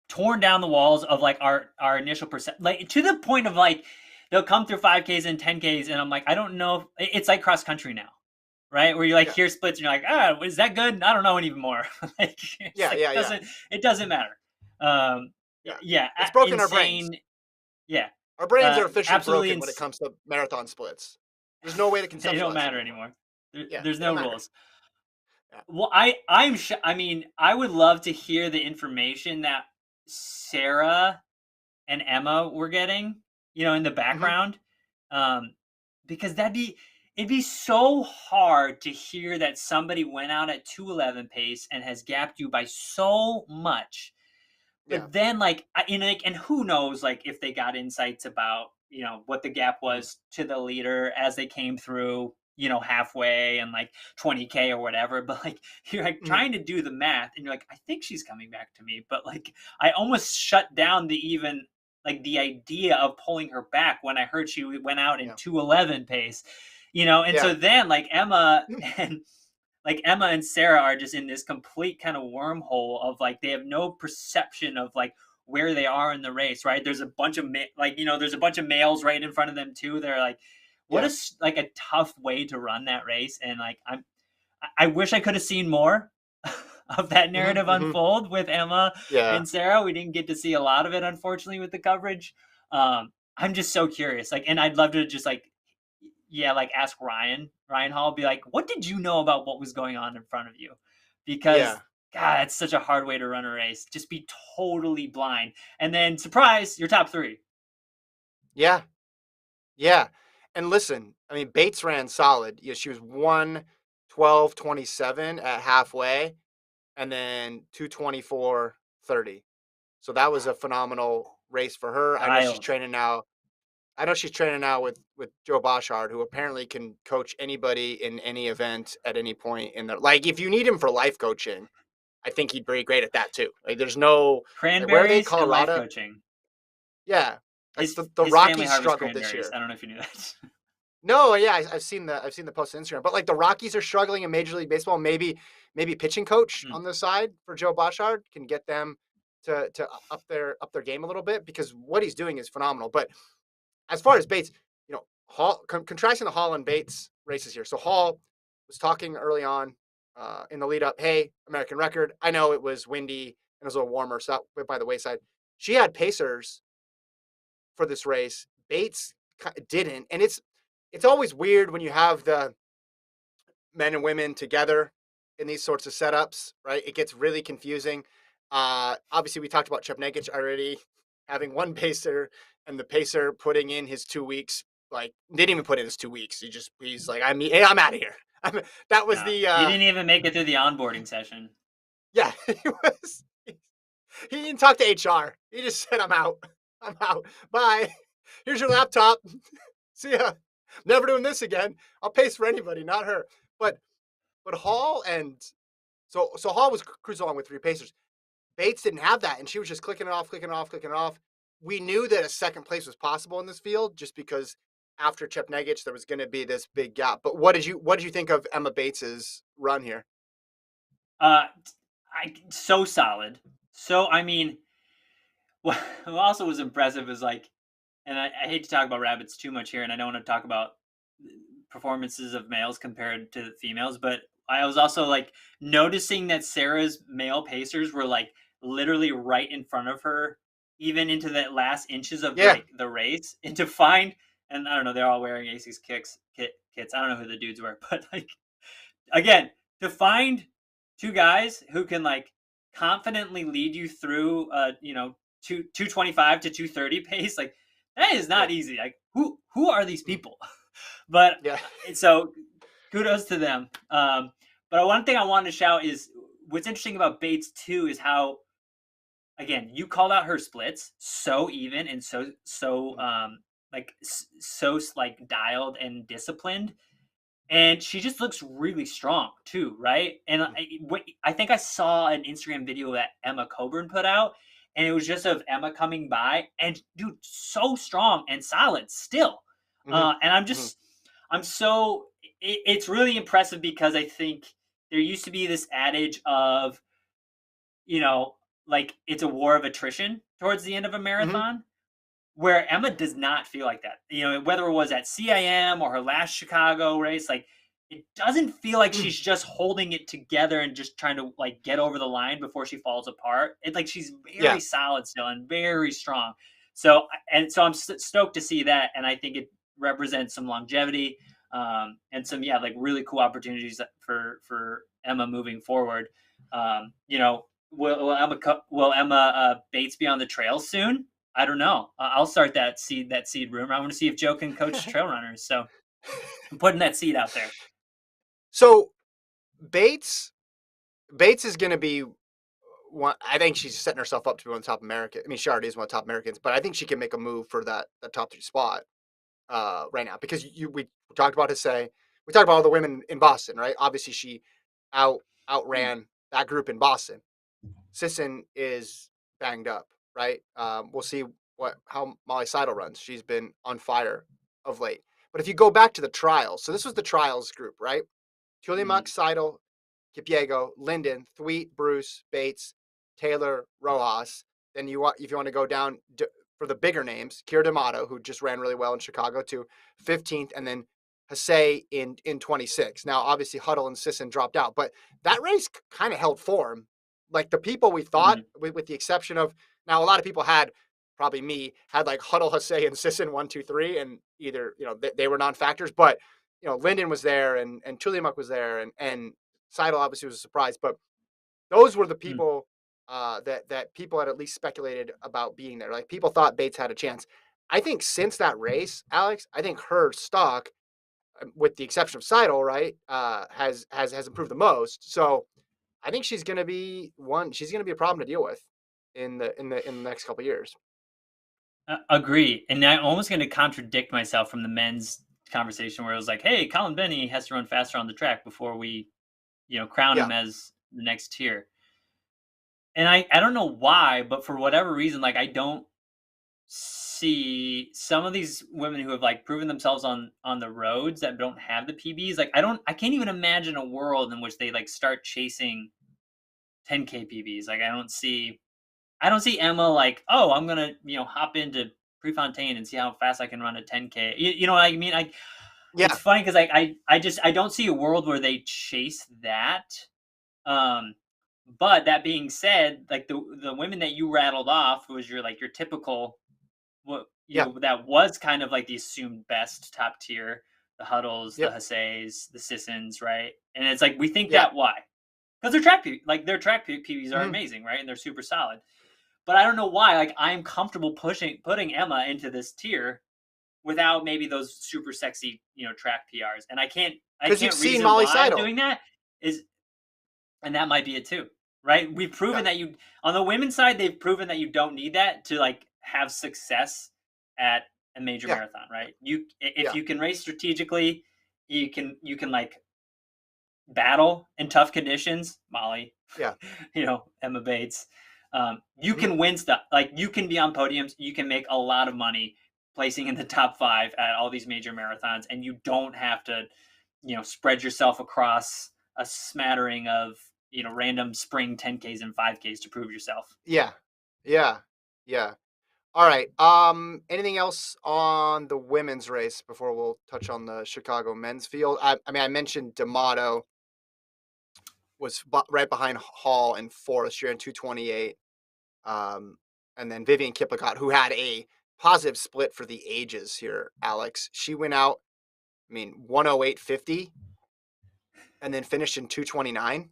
torn down the walls of like our initial percent, like to the point of like they'll come through 5Ks and 10Ks, and I'm like, I don't know if it's like cross country now, right? Where you like yeah, hear splits and you're like, is that good? I don't know anymore. Like it's yeah, like yeah, yeah, it doesn't matter. yeah. Yeah, It's broken our brains. insane. Yeah, Our brains are officially absolutely broken when it comes to marathon splits. There's no way to they don't conceptualize it matter anymore. anymore. Yeah, There's they no don't matter. rules. Yeah. Well, I mean, I would love to hear the information that Sarah and Emma were getting, in the Hmm. background, um, because it'd be so hard to hear that somebody went out at 211 pace and has gapped you by so much. Yeah. But then, like, and who knows, like, if they got insights about, what the gap Hmm. was to the leader as they came through, halfway and like 20K or whatever, but like you're like Mhm. trying to do the math and you're like, I think she's coming back to me, but like I almost shut down the idea of pulling her back when I heard she went out in Yeah. 2:11 pace, and Yeah. so then Emma and Sarah are just in this complete kind of wormhole of like they have no perception of like where they are in the race, right? There's a bunch of there's a bunch of males right in front of them too. They're like, what Yeah. like a tough way to run that race, and like I wish I could have seen more of that Mhm. narrative Mhm. unfold with Emma Yeah. and Sarah. We didn't get to see a lot of it, unfortunately, with the coverage. I'm just so curious, like, and I'd love to just like yeah, like ask Ryan Hall, be like, what did you know about what was going on in front of you? Because Yeah. God, it's such a hard way to run a race. Just be totally blind. And then surprise, you're top three. Yeah. Yeah. And listen, I mean, Bates ran solid. She was 1:12:27 at halfway and then 2:24:30. So that was a phenomenal race for her. I know she's Wild. training now. I know she's training now with Joe Boschard, who apparently can coach anybody in any event at any point in their like if you need him for life coaching, I think he'd be great at that too. Like there's no like where are they? Cranberries and life Colorado? coaching. Yeah. Like His the his family Rockies harvests struggled this cranberries. year. I don't know if you knew that. No, yeah, I've seen the post on Instagram, but like the Rockies are struggling in Major League Baseball. Maybe pitching coach Hmm. on the side for Joe Boschard can get them to up their game a little bit because what he's doing is phenomenal. But as far as Bates, Hall contrasting the Hall and Bates races here. So Hall was talking early on in the lead up. Hey, American record. I know it was windy and it was a little warmer, so that went by the wayside. She had pacers for this race. Bates didn't, and it's always weird when you have the men and women together in these sorts of setups, right? It gets really confusing. Obviously, we talked about Chepnagich already having one pacer and the pacer putting in his 2 weeks. Like didn't even put in his 2 weeks. He's like, I'm out of here. That was No, the he didn't even make it through the onboarding session. yeah. He didn't talk to HR. He just said, I'm out. I'm out. Bye. Here's your laptop. See ya. Never doing this again. I'll pace for anybody, not her. But Hall and so Hall was cruising along with three pacers. Bates didn't have that, and she was just clicking it off, clicking it off, clicking it off. We knew that a second place was possible in this field just because after Chepnagich there was going to be this big gap. But what did you think of Emma Bates's run here? Uh, so solid. So I mean, what also was impressive is like, and I hate to talk about rabbits too much here, and I don't want to talk about performances of males compared to females, but I was also like noticing that Sarah's male pacers were like literally right in front of her, even into the last inches of Yeah. the race, and to find, and I don't know, they're all wearing ASICS kits. I don't know who the dudes were, but like again, to find two guys who can like confidently lead you through 225 to 230 pace, like that is Yeah. not easy. Like who are these Mm. people? But Yeah. so kudos to them. But one thing I wanted to shout is what's interesting about Bates too is how again you called out her splits so even and so dialed and disciplined, and she just looks really strong too, right? And Mm. I think I saw an Instagram video that Emma Coburn put out, and it was just of Emma coming by, and dude, so strong and solid still. Mhm. And Mhm. it's really impressive because I think there used to be this adage of, you know, like it's a war of attrition towards the end of a Mhm. marathon, where Emma does not feel like that. Whether it was at CIM or her last Chicago race, like it doesn't feel like Mm. she's just holding it together and just trying to like get over the line before she falls apart. It's like she's very Yeah. solid still and very strong. So I'm stoked to see that, and I think it represents some longevity, and some like really cool opportunities for Emma moving forward. Will Emma Bates be on the trail soon? I don't know. I'll start that seed rumor. I want to see if Joe can coach trail runners. So I'm putting that seed out there. So Bates Bates is going to be one. I think she's setting herself up to be one of the top American. I mean, she already is one of the top Americans, but I think she can make a move for that top three spot right now because we talked about Hasay. we talked about all the women in Boston, right? Obviously, she outran that group in Boston. Sisson is banged up, right? We'll see how Molly Seidel runs. She's been on fire of late. But if you go back to the trials, so this was the trials group, right? Tuliamuk, Mm, Seidel, Kipiego, Linden, Thweet, Bruce, Bates, Taylor, Rojas. Then if you want to go down for the bigger names, Keir D'Amato, who just ran really well in Chicago, to 15th, and then Hasay in 26. Now, obviously, Huddle and Sisson dropped out, but that race kind of held form. Like the people we thought, mm, with the exception of now, a lot of people had probably me had like Huddle, Hasay, and Sisson 1, 2, 3, and either they were non-factors, but Linden was there and Tuliamuk was there and Seidel obviously was a surprise, but those were the mm. people that people had at least speculated about being there. Like people thought Bates had a chance. I think since that race, Alex, I think her stock, with the exception of Seidel, right, has improved the most. So I think she's going to be one. She's going to be a problem to deal with in the next couple of years. Agree. And I'm almost going to contradict myself from the men's conversation where it was like, hey, Colin Benny has to run faster on the track before we, crown Yeah, him as the next tier. And I don't know why, but for whatever reason, like I don't see some of these women who have like proven themselves on the roads that don't have the PBs. Like I can't even imagine a world in which they like start chasing 10K PBs. Like I don't see Emma like, oh, I'm gonna hop into Prefontaine and see how fast I can run a 10K. You know what I mean? It's yeah, funny because I don't see a world where they chase that. Um, but that being said, like the women that you rattled off was your typical yeah, that was kind of like the assumed best top tier, the Huddles, the yeah, Hasays, the Sissons, right? And it's like we think yeah. that why? Because their track PBs are Mhm. amazing, right? And they're super solid. But I don't know why. Like I'm comfortable putting Emma into this tier without maybe those super sexy, track PRs. And I Because you've can't seen reason Molly why I'm Seidel. doing that is and that might be it too. Right? We've proven Yeah, that you on the women's side, they've proven that you don't need that to like have success at a major yeah, marathon, right? If yeah, you can race strategically, you can like battle in tough conditions, Molly, yeah. Emma Bates. You Mhm. can win stuff. Like you can be on podiums. You can make a lot of money placing in the top 5 at all these major marathons, and you don't have to, spread yourself across a smattering of random spring 10Ks and 5Ks to prove yourself. Yeah, yeah, yeah. All right. Anything else on the women's race before we'll touch on the Chicago men's field? I mean, I mentioned D'Amato was right behind Hall and Forrest. You're in 228. And then Vivian Kiplicott, who had a positive split for the ages here, Alex. She went out, I mean, 108.50 and then finished in 229.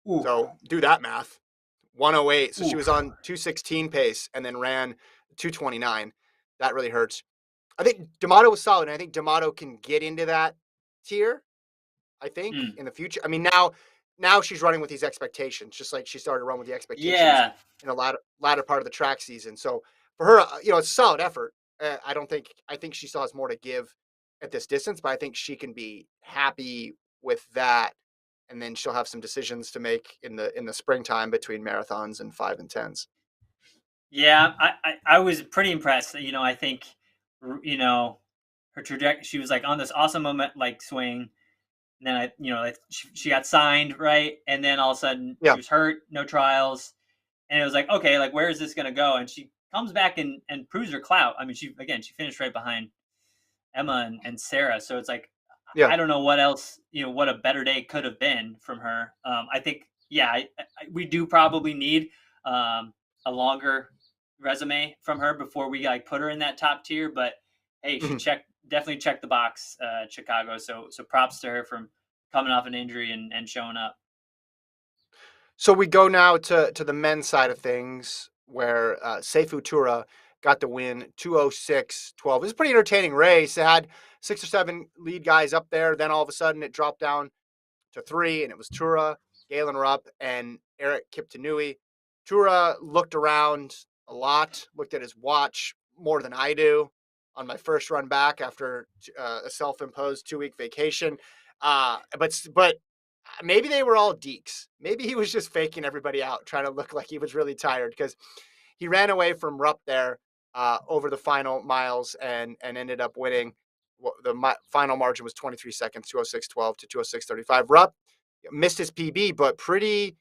Ooh, So do that math. 108. So she ooh, was on 216 pace and then ran 229. That really hurts. I think D'Amato was solid, and I think D'Amato can get into that tier. I think mm. in the future. I mean, now she's running with these expectations, just like she started to run with the expectations Yeah, in the latter part of the track season. So for her, it's a solid effort. I think she still has more to give at this distance, but I think she can be happy with that, and then she'll have some decisions to make in the springtime between marathons and 5 and 10s. yeah. I was pretty impressed. I think her trajectory. She was like on this awesome moment, like swing. And then like she got signed, right? And then all of a sudden she Yeah. was hurt, no trials, and it was like, okay, like where is this gonna go? And she comes back and proves her clout. I mean, she finished right behind Emma and Sarah, so it's like Yeah. I don't know what else, what a better day could have been from her. I think, yeah, we do probably need a longer resume from her before we like put her in that top tier. But hey, she definitely checked the box, Chicago. So props to her from coming off an injury and showing up. So we go now to the men's side of things, where Seifu Tura got the win, 206.12. It was a pretty entertaining race. It had 6 or 7 lead guys up there. Then all of a sudden it dropped down to 3, and it was Tura, Galen Rupp, and Eric Kiptanui. Tura looked around a lot, looked at his watch more than I do. on my first run back after a self-imposed 2-week vacation. But maybe they were all deeks. Maybe he was just faking everybody out, trying to look like he was really tired because he ran away from Rupp there over the final miles and ended up winning. Final margin was 23 seconds, 206.12 to 206.35. Rupp missed his PB, but pretty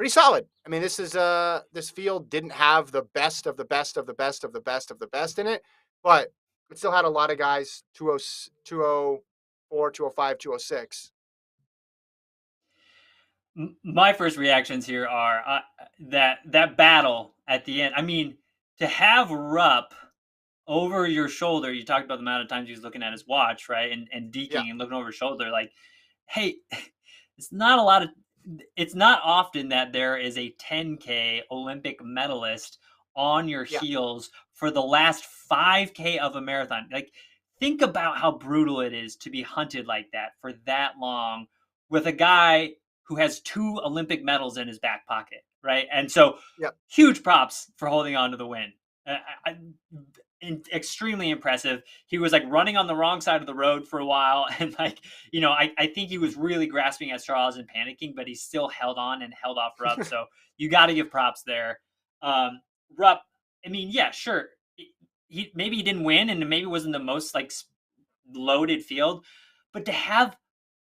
solid. I mean, this field didn't have the best of the best of the best of the best of the best in it, but it still had a lot of guys 204, 205, 206. My first reactions here are that battle at the end. I mean, to have Rupp over your shoulder, you talked about the amount of times he was looking at his watch, right? And Yeah, deking and looking over his shoulder. Like, hey, it's not a lot of it's not often that there is a 10K Olympic medalist on your yeah, heels for the last 5K of a marathon. Like, think about how brutal it is to be hunted like that for that long with a guy who has 2 Olympic medals in his back pocket, right? And so, yeah. huge props for holding on to the win. Extremely impressive. He was like running on the wrong side of the road for a while, and like, I think he was really grasping at straws and panicking, but he still held on and held off Rupp. So you got to give props there. Rupp, I mean, yeah, sure, he maybe he didn't win, and maybe wasn't the most like loaded field, but to have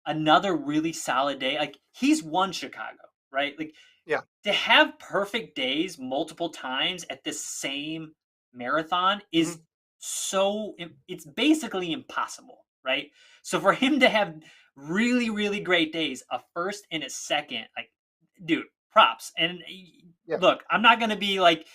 another really solid day, like he's won Chicago, right? Like Yeah. to have perfect days multiple times at the same marathon is Hmm. it's basically impossible, right? So for him to have really really great days, a first and a second, like, dude, props. And Yeah. look, I'm not going to be like,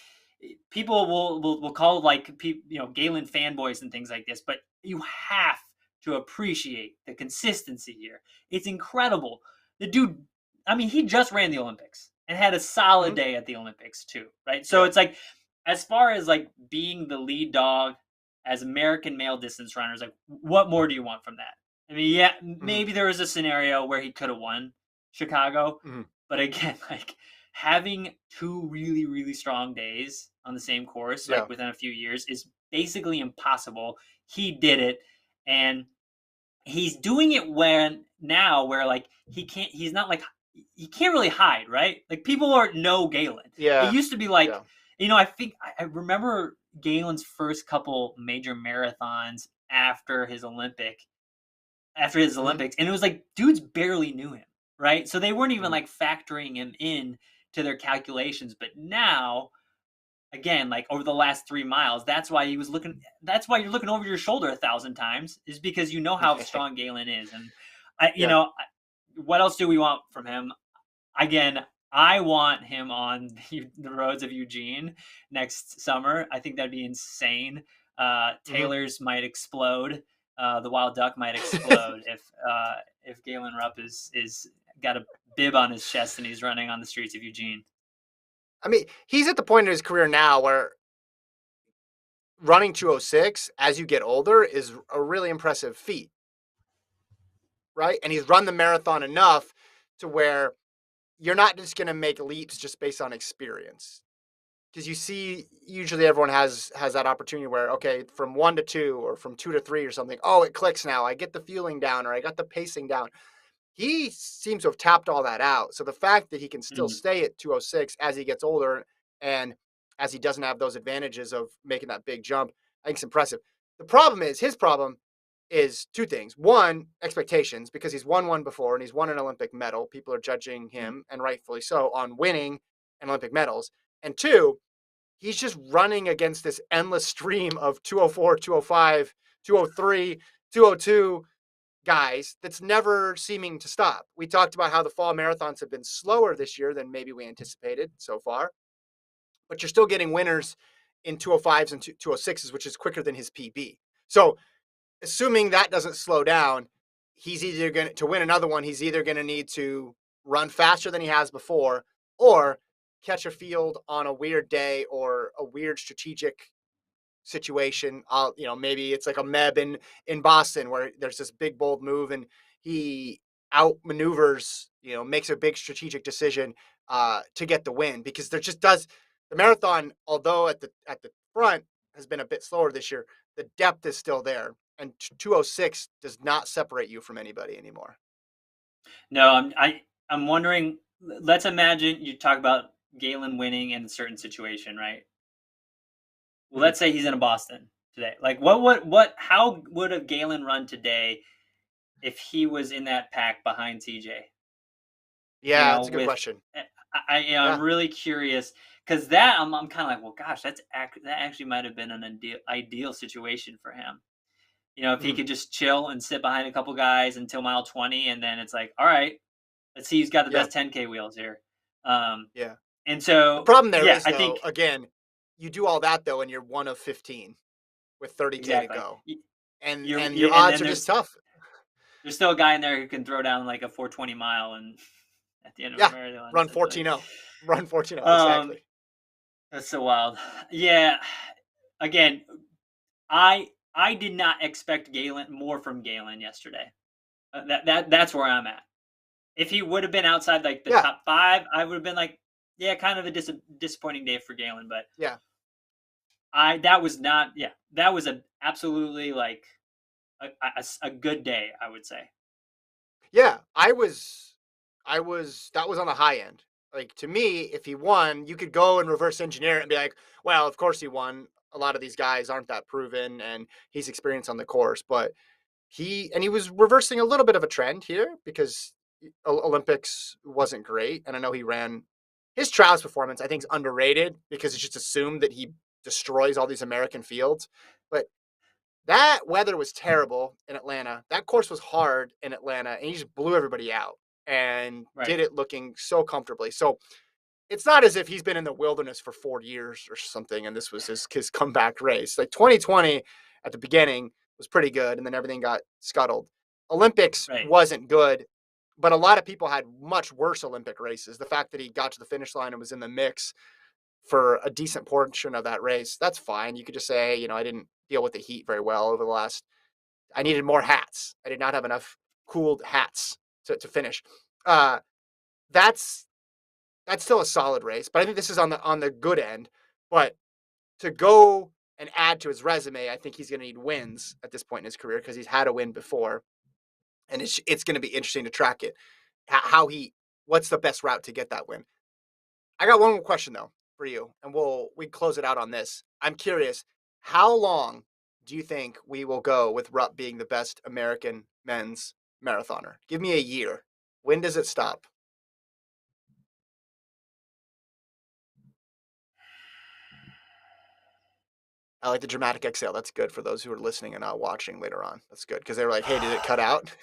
people will call like Galen fanboys and things like this, but you have to appreciate the consistency here. It's incredible. The dude, I mean, he just ran the Olympics and had a solid Hmm. day at the Olympics too, right? So Yeah. it's like, as far as like being the lead dog as American male distance runners, like, what more do you want from that? I mean, yeah, Hmm. maybe there was a scenario where he could have won Chicago, Hmm. but again, like having 2 really strong days on the same course, Yeah. like within a few years, is basically impossible. He did it, and he's doing it where like he's not like, he can't really hide, right? Like people are know Galen. It Yeah. used to be like, Yeah. I think I remember Galen's first couple major marathons after his Hmm. Olympics, and it was like dudes barely knew him, right? So they weren't even Hmm. like factoring him in to their calculations. But now, again, like over the last 3 miles, that's why he was looking. That's why you're looking over your shoulder 1,000 times, is because you know how strong Galen is. And Yeah. what else do we want from him? Again, I want him on the roads of Eugene next summer. I think that'd be insane. Hmm. Taylor's might explode. The wild duck might explode if Galen Rupp is got a bib on his chest and he's running on the streets of Eugene. I mean, he's at the point in his career now where running 206 as you get older is a really impressive feat, right? And he's run the marathon enough to where you're not just going to make leaps just based on experience. Because you see, usually everyone has that opportunity where, okay, from 1 to 2 or from 2 to 3 or something, oh, it clicks now. I get the feeling down or I got the pacing down. He seems to have tapped all that out. So the fact that he can still Mm, stay at 206 as he gets older and as he doesn't have those advantages of making that big jump, I think it's impressive. His problem is two things. One, expectations, because he's won one before and he's won an Olympic medal. People are judging mm. him, and rightfully so, on winning an Olympic medals. And two, he's just running against this endless stream of 204, 205, 203, 202 guys that's never seeming to stop. We talked about how the fall marathons have been slower this year than maybe we anticipated so far, but you're still getting winners in 205s and 206s, which is quicker than his PB. So, assuming that doesn't slow down, he's either going to win another one, he's either going to need to run faster than he has before or catch a field on a weird day or a weird strategic situation. Maybe it's like a Meb in Boston where there's this big bold move and he outmaneuvers, makes a big strategic decision to get the win because there just does the marathon. Although at the front has been a bit slower this year, the depth is still there. And 206 does not separate you from anybody anymore. No, I'm wondering. Let's imagine you talk about Galen winning in a certain situation, right? Well, Mhm. let's say he's in Boston today. Like, what? How would a Galen run today if he was in that pack behind CJ? You Yeah, know, it's a good with question. I'm Yeah. really curious because that I'm kind of like, well, gosh, that actually might have been an ideal situation for him. You know, if he Mhm. could just chill and sit behind a couple guys until mile 20, and then it's like, all right, let's see who's got the Yeah. best 10K wheels here. Um, Yeah. and The so, problem there yeah, is I though, think again, you do all that though, and you're one of 15 with 30K to exactly. go, You're, and you your and odds then are just tough. there's still a guy in there who can throw down like a 420 mile and at the end of a Yeah, marathon, run essentially. 14-0, run 14-0, Um, exactly. that's so wild. Yeah. Again, I did not expect Galen more from Galen yesterday. That's where I'm at. If he would have been outside like the Yeah, top 5, I would have been like, yeah, kind of a disappointing day for Galen. But yeah, I that was not, yeah, that was a absolutely like a good day, I would say. yeah. That was on the high end. Like to me, if he won, you could go and reverse engineer it and be like, well, of course he won. A lot of these guys aren't that proven, and he's experienced on the course, but he was reversing a little bit of a trend here because Olympics wasn't great, and I know he ran his trials performance. I think is underrated because it's just assumed that he destroys all these American fields, but that weather was terrible in Atlanta. That course was hard in Atlanta, and he just blew everybody out and Right. did it looking so comfortably. So it's not as if he's been in the wilderness for 4 years or something, and this was his comeback race. Like 2020 at the beginning was pretty good, and then everything got scuttled. Olympics Right. wasn't good, but a lot of people had much worse Olympic races. The fact that he got to the finish line and was in the mix for a decent portion of that race, that's fine. You could just say, I didn't deal with the heat very well over the last. I needed more hats. I did not have enough cooled hats to finish. Uh, that's that's still a solid race, but I think this is on the good end. But to go and add to his resume, I think he's going to need wins at this point in his career because he's had a win before, and it's going to be interesting to track it. How he, what's the best route to get that win? I got one more question though for you, and we close it out on this. I'm curious, how long do you think we will go with Rupp being the best American men's marathoner? Give me a year. When does it stop? I like the dramatic exhale. That's good for those who are listening and not watching later on. That's good because they were like, "Hey, did it cut out?"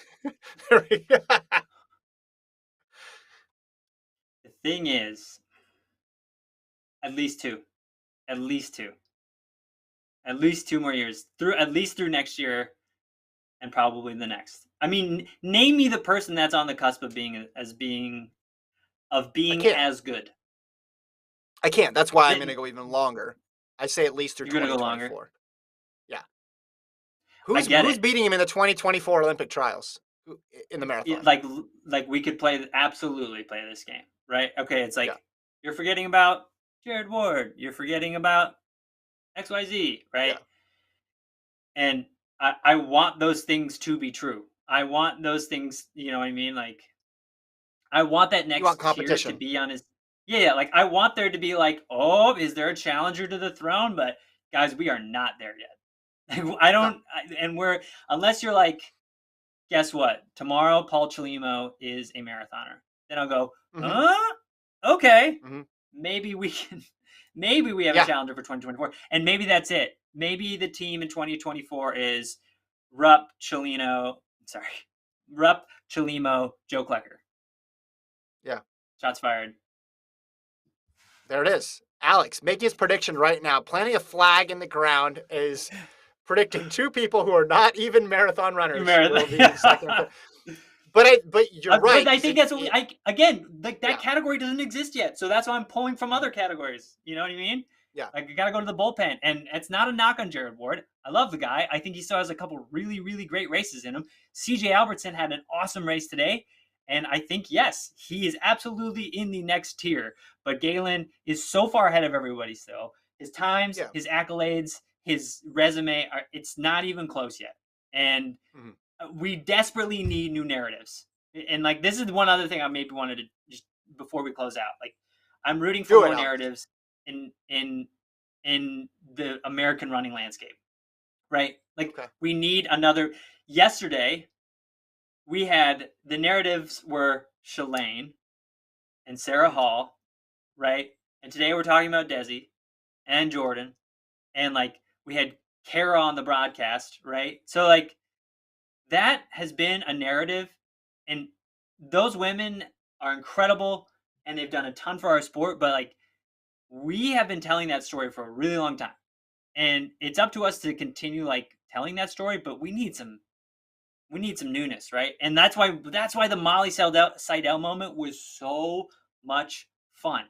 The thing is, at least two, at least two, at least 2 more years through, at least through next year and probably the next. I mean, name me the person that's on the cusp of I being can't. as good. I can't. That's why I'm going to Then go even longer. I say at least through you're gonna go longer. 2024. Yeah. I get Who's it. beating him in the 2024 Olympic trials in the marathon? Like we could absolutely play this game, right? Okay, it's Yeah. like you're forgetting about Jared Ward, you're forgetting about XYZ, Yeah. right? And I want those things to be true. I want those things, you know what I mean? Like I want that You want next tier to competition. be on his. Yeah, like I want there to be like, oh, is there a challenger to the throne? But guys, we are not there yet. I No. don't, and we're unless you're like, guess what? Tomorrow, Paul Chelimo is a marathoner. Then I'll go, Hmm. huh? Okay, Hmm. maybe we can, maybe we have a Yeah. challenger for 2024, and maybe that's it. Maybe the team in 2024 is Rupp, Chelino, sorry, Rupp, Chelimo, Joe Klecker. Yeah. Shots fired. There it is. Alex, make his prediction right now. Planting a flag in the ground is predicting two people who are not even marathon runners will be second and third. But you're But right I because think that's what again, like that yeah, category doesn't exist yet. So that's why I'm pulling from other categories. You know what I mean? yeah, Like I got to go to the bullpen. And it's not a knock on Jared Ward. I love the guy. I think he still has a couple really, really great races in him. CJ Albertson had an awesome race today. And I think, yes, he is absolutely in the next tier. But Galen is so far ahead of everybody still. His times, yeah. his accolades, his resume, it's not even close yet. And we desperately need new narratives. And like, this is one other thing I maybe wanted to just, before we close out, like, I'm rooting for more narratives in the American running landscape, right? Like, we need another. Yesterday, we had the narratives were Shalane and Sarah Hall, right? And today we're talking about Desi and Jordan, and like, we had Kara on the broadcast, right? So like, that has been a narrative, and those women are incredible, and they've done a ton for our sport. But like, we have been telling that story for a really long time, and it's up to us to continue like telling that story. But we need some newness, right? And that's why the Molly Seidel moment was so much fun,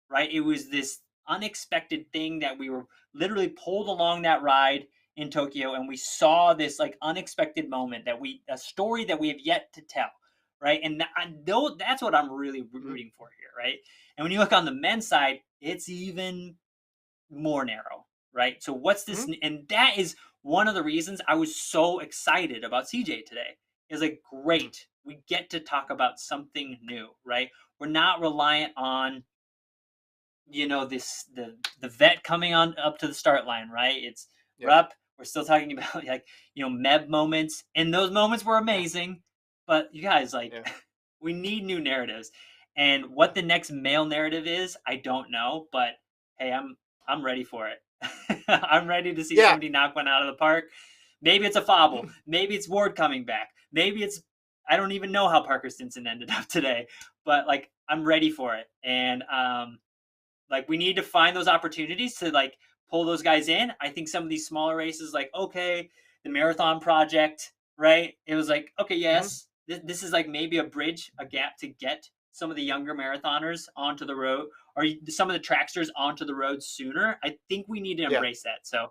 right? It was this unexpected thing that we were literally pulled along that ride in Tokyo, and we saw this like unexpected moment a story that we have yet to tell, right? And that's what I'm really rooting for here, right? And when you look on the men's side, it's even more narrow, right? So what's this? And that is one of the reasons I was so excited about CJ today. Is like, great, we get to talk about something new, right? We're not reliant on, the vet coming on up to the start line, right? We're up. We're still talking about like, Meb moments, and those moments were amazing. But you guys, like, we need new narratives, and what the next male narrative is, I don't know. But hey, I'm ready for it. I'm ready to see somebody knock one out of the park. Maybe it's a Fauble. Maybe it's Ward coming back. Maybe it's, I don't even know how Parker Stinson ended up today, but like, I'm ready for it. And like, we need to find those opportunities to like pull those guys in. I think some of these smaller races, like, okay, the Marathon Project, right? It was like, okay, yes, this is like maybe a bridge, a gap to get some of the younger marathoners onto the road, or some of the tracksters onto the road sooner. I think we need to embrace that. So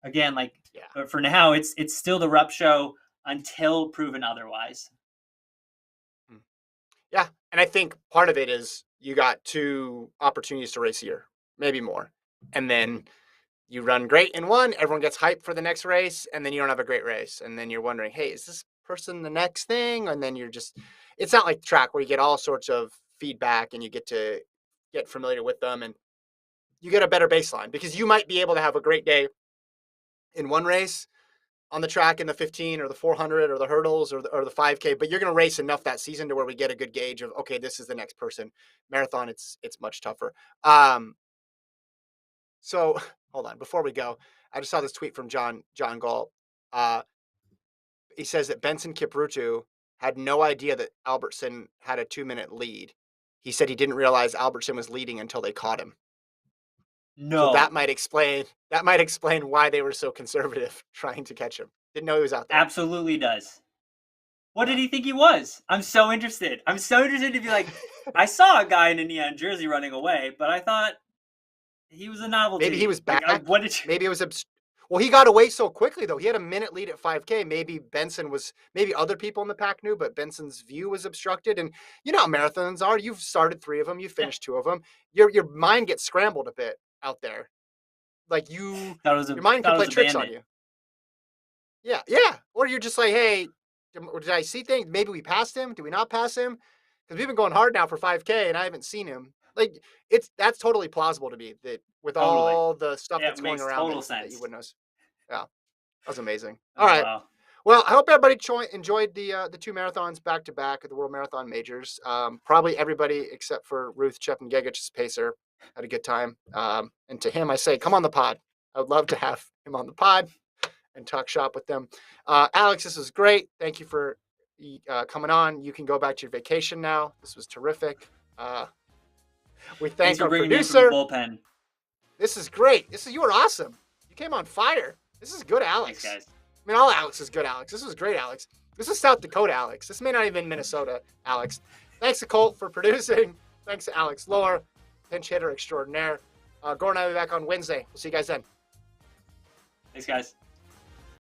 again, like, but for now, it's still the Rupp show until proven otherwise. Yeah, and I think part of it is you got 2 opportunities to race a year, maybe more, and then you run great in one, everyone gets hyped for the next race, and then you don't have a great race, and then you're wondering, hey, is this person the next thing? And then it's not like track where you get all sorts of feedback and you get to get familiar with them, and you get a better baseline, because you might be able to have a great day in one race on the track in the 15 or the 400 or the hurdles or the 5K, but you're going to race enough that season to where we get a good gauge of, okay, this is the next person. Marathon, it's much tougher. So hold on, before we go, I just saw this tweet from John Gall. He says that Benson Kipruto had no idea that Albertson had a 2-minute lead. He said he didn't realize Albertson was leading until they caught him. No. So that might explain why they were so conservative trying to catch him. Didn't know he was out there. Absolutely does. What did he think he was? I'm so interested. To be like, I saw a guy in a neon jersey running away, but I thought he was a novelty. Maybe he was back. Like, what did you... Maybe it was well, he got away so quickly though. He had a minute lead at 5K. Maybe other people in the pack knew, but Benson's view was obstructed. And you know how marathons are. You've started 3 of them. You finished 2 of them. Your mind gets scrambled a bit out there. Like your mind can play tricks on you. Yeah. Or you're just like, hey, did I see things? Maybe we passed him. Did we not pass him? Because we've been going hard now for 5K and I haven't seen him. Like, that's totally plausible to me, that with all the stuff that's going around that you wouldn't know. Yeah, that was amazing. All right. Wow. Well, I hope everybody enjoyed the 2 marathons back to back at the World Marathon Majors. Probably everybody except for Ruth Chepngegich's pacer had a good time. And to him, I say, come on the pod. I would love to have him on the pod and talk shop with them. Alex, this was great. Thank you for coming on. You can go back to your vacation now. This was terrific. We thank our producer. Bullpen. This is great. You were awesome. You came on fire. This is good, Alex. Thanks, guys. I mean, all Alex is good, Alex. This was great, Alex. This is South Dakota, Alex. This may not even be Minnesota, Alex. Thanks to Colt for producing. Thanks to Alex Lohr, pinch hitter extraordinaire. Gordon and I will be back on Wednesday. We'll see you guys then. Thanks, guys.